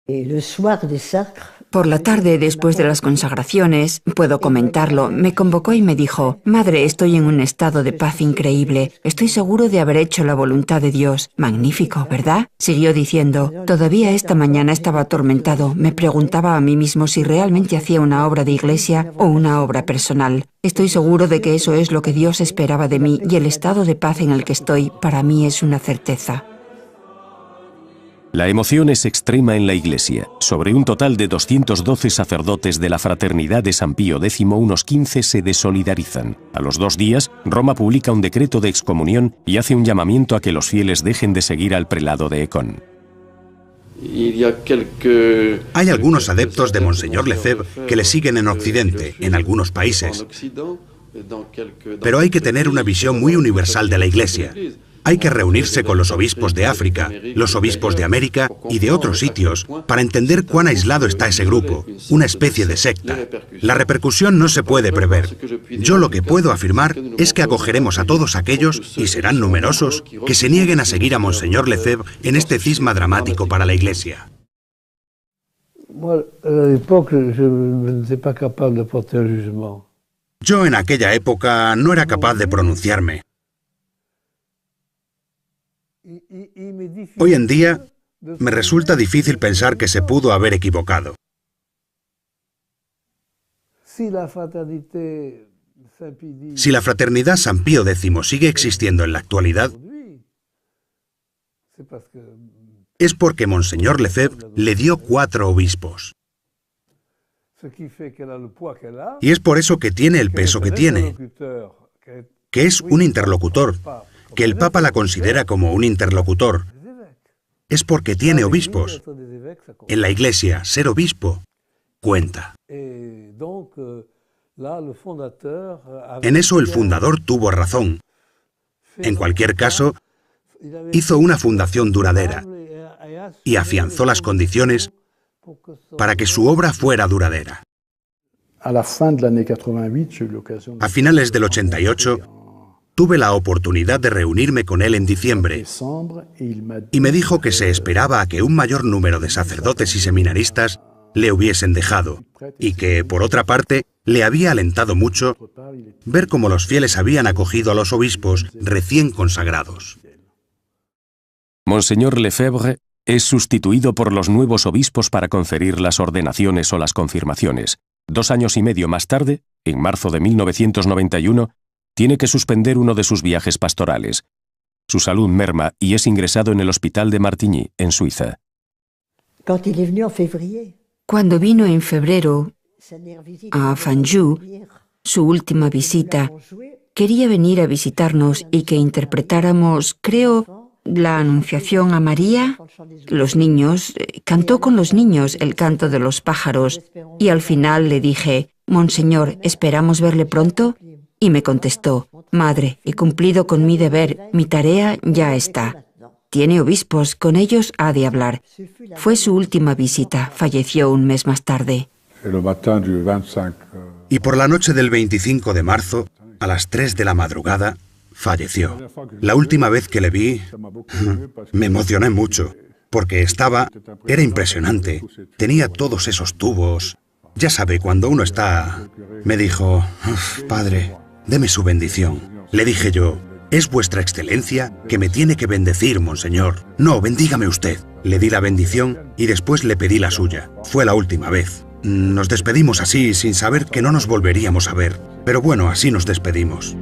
Et le soir des sacres, por la tarde, después de las consagraciones, puedo comentarlo, me convocó y me dijo, «Madre, estoy en un estado de paz increíble. Estoy seguro de haber hecho la voluntad de Dios. Magnífico, ¿verdad?». Siguió diciendo, «Todavía esta mañana estaba atormentado. Me preguntaba a mí mismo si realmente hacía una obra de iglesia o una obra personal. Estoy seguro de que eso es lo que Dios esperaba de mí y el estado de paz en el que estoy para mí es una certeza». La emoción es extrema en la Iglesia. Sobre un total de 212 sacerdotes de la Fraternidad de San Pío X, unos 15 se desolidarizan. A los 2 días, Roma publica un decreto de excomunión y hace un llamamiento a que los fieles dejen de seguir al prelado de Écon. Hay algunos adeptos de Monseñor Lefebvre que le siguen en Occidente, en algunos países. Pero hay que tener una visión muy universal de la Iglesia. Hay que reunirse con los obispos de África, los obispos de América y de otros sitios para entender cuán aislado está ese grupo, una especie de secta. La repercusión no se puede prever. Yo lo que puedo afirmar es que acogeremos a todos aquellos, y serán numerosos, que se nieguen a seguir a Monseñor Lefebvre en este cisma dramático para la Iglesia. Yo en aquella época no era capaz de pronunciarme. Hoy en día me resulta difícil pensar que se pudo haber equivocado. Si la fraternidad San Pío X sigue existiendo en la actualidad, es porque Monseñor Lefebvre le dio 4 obispos. Y es por eso que tiene el peso que tiene, que es un interlocutor, que el Papa la considera como un interlocutor. Es porque tiene obispos. En la Iglesia, ser obispo cuenta. En eso el fundador tuvo razón. En cualquier caso, hizo una fundación duradera y afianzó las condiciones para que su obra fuera duradera. A finales del 88, tuve la oportunidad de reunirme con él en diciembre y me dijo que se esperaba a que un mayor número de sacerdotes y seminaristas le hubiesen dejado y que, por otra parte, le había alentado mucho ver cómo los fieles habían acogido a los obispos recién consagrados. Monseñor Lefebvre es sustituido por los nuevos obispos para conferir las ordenaciones o las confirmaciones. 2 años y medio más tarde, en marzo de 1991, tiene que suspender uno de sus viajes pastorales. Su salud merma y es ingresado en el hospital de Martigny, en Suiza. Cuando vino en febrero a Fanjou, su última visita, quería venir a visitarnos y que interpretáramos, creo, la Anunciación a María. Los niños, cantó con los niños el canto de los pájaros y al final le dije, «Monseñor, ¿esperamos verle pronto?» Y me contestó, «Madre, he cumplido con mi deber, mi tarea ya está. Tiene obispos, con ellos ha de hablar». Fue su última visita, falleció un mes más tarde. Y por la noche del 25 de marzo, a las 3 de la madrugada, falleció. La última vez que le vi, me emocioné mucho, porque era impresionante. Tenía todos esos tubos. Ya sabe, cuando uno está... Me dijo, «Padre, deme su bendición». Le dije yo, «Es vuestra excelencia que me tiene que bendecir, monseñor». «No, bendígame usted». Le di la bendición y después le pedí la suya. Fue la última vez. Nos despedimos así, sin saber que no nos volveríamos a ver. Pero bueno, así nos despedimos.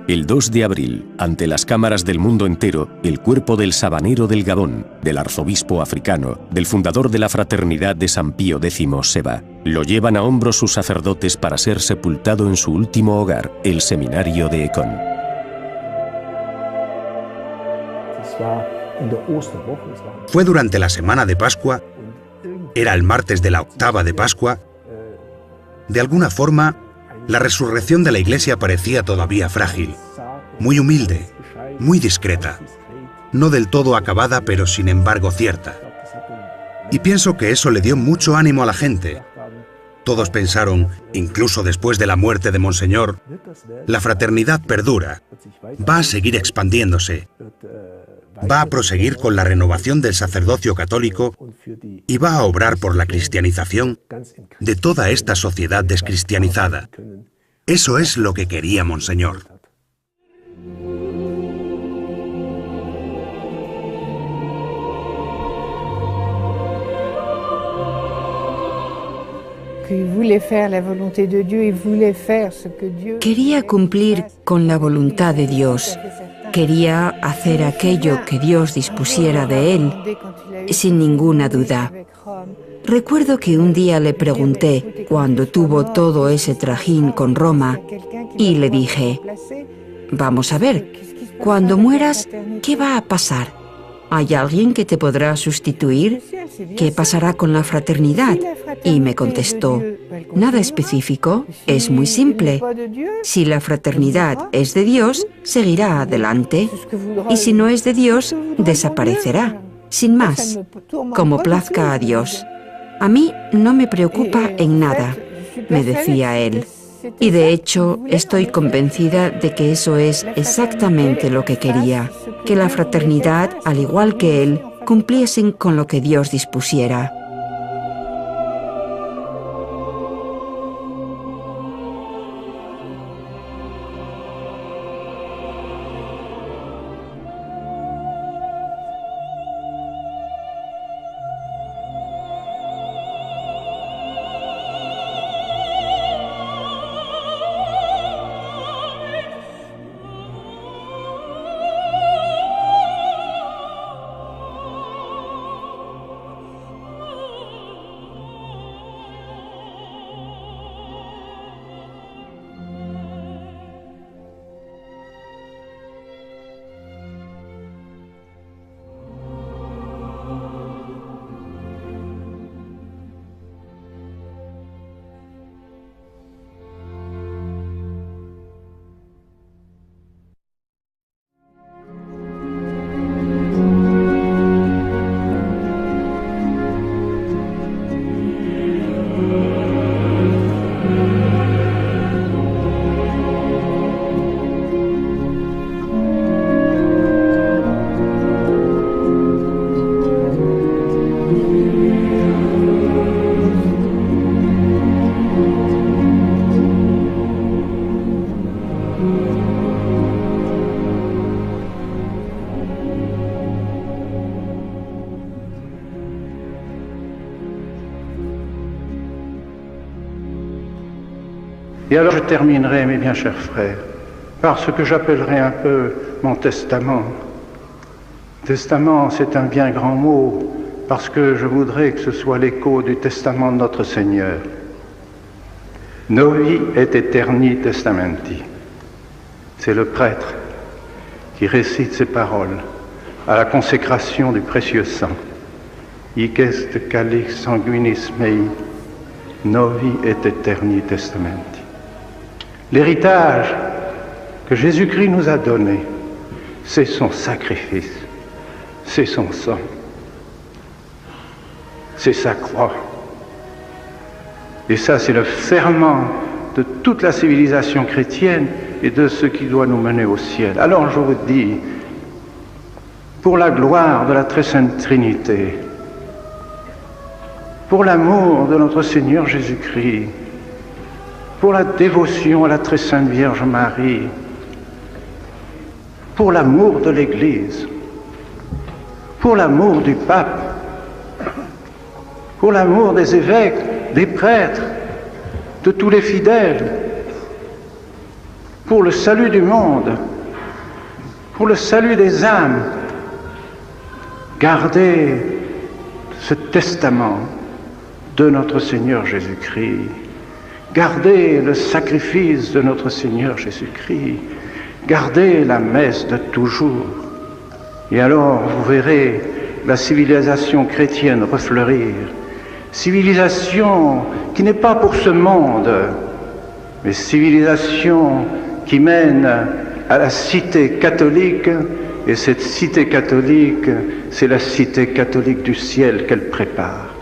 El 2 de abril, ante las cámaras del mundo entero, el cuerpo del sabanero del Gabón, del arzobispo africano, del fundador de la Fraternidad de San Pío X se va. Lo llevan a hombros sus sacerdotes para ser sepultado en su último hogar, el seminario de Econ. Fue durante la semana de Pascua, era el martes de la octava de Pascua. De alguna forma, la resurrección de la Iglesia parecía todavía frágil, muy humilde, muy discreta, no del todo acabada, pero sin embargo cierta. Y pienso que eso le dio mucho ánimo a la gente. Todos pensaron, incluso después de la muerte de Monseñor, la fraternidad perdura, va a seguir expandiéndose, va a proseguir con la renovación del sacerdocio católico y va a obrar por la cristianización de toda esta sociedad descristianizada. Eso es lo que quería Monseñor. Quería cumplir con la voluntad de Dios. Quería hacer aquello que Dios dispusiera de él, sin ninguna duda. Recuerdo que un día le pregunté, cuando tuvo todo ese trajín con Roma, y le dije, «Vamos a ver, cuando mueras, ¿qué va a pasar? ¿Hay alguien que te podrá sustituir? ¿Qué pasará con la fraternidad?» Y me contestó, «Nada específico, es muy simple. Si la fraternidad es de Dios, seguirá adelante, y si no es de Dios, desaparecerá, sin más, como plazca a Dios. A mí no me preocupa en nada», me decía él. Y de hecho, estoy convencida de que eso es exactamente lo que quería, que la fraternidad, al igual que él, cumpliesen con lo que Dios dispusiera. Et alors je terminerai, mes bien chers frères, par ce que j'appellerai un peu mon testament. Testament, c'est un bien grand mot, parce que je voudrais que ce soit l'écho du testament de notre Seigneur. Novi et aeterni testamenti. C'est le prêtre qui récite ces paroles à la consécration du précieux sang. Hic est calix sanguinis mei, novi et aeterni testamenti. L'héritage que Jésus-Christ nous a donné, c'est son sacrifice, c'est son sang, c'est sa croix. Et ça, c'est le ferment de toute la civilisation chrétienne et de ce qui doit nous mener au ciel. Alors je vous dis, pour la gloire de la très sainte Trinité, pour l'amour de notre Seigneur Jésus-Christ, pour la dévotion à la très sainte Vierge Marie, pour l'amour de l'Église, pour l'amour du pape, pour l'amour des évêques, des prêtres, de tous les fidèles, pour le salut du monde, pour le salut des âmes, gardez ce testament de notre Seigneur Jésus-Christ. Gardez le sacrifice de notre Seigneur Jésus-Christ. Gardez la messe de toujours. Et alors vous verrez la civilisation chrétienne refleurir. Civilisation qui n'est pas pour ce monde, mais civilisation qui mène à la cité catholique. Et cette cité catholique, c'est la cité catholique du ciel qu'elle prépare.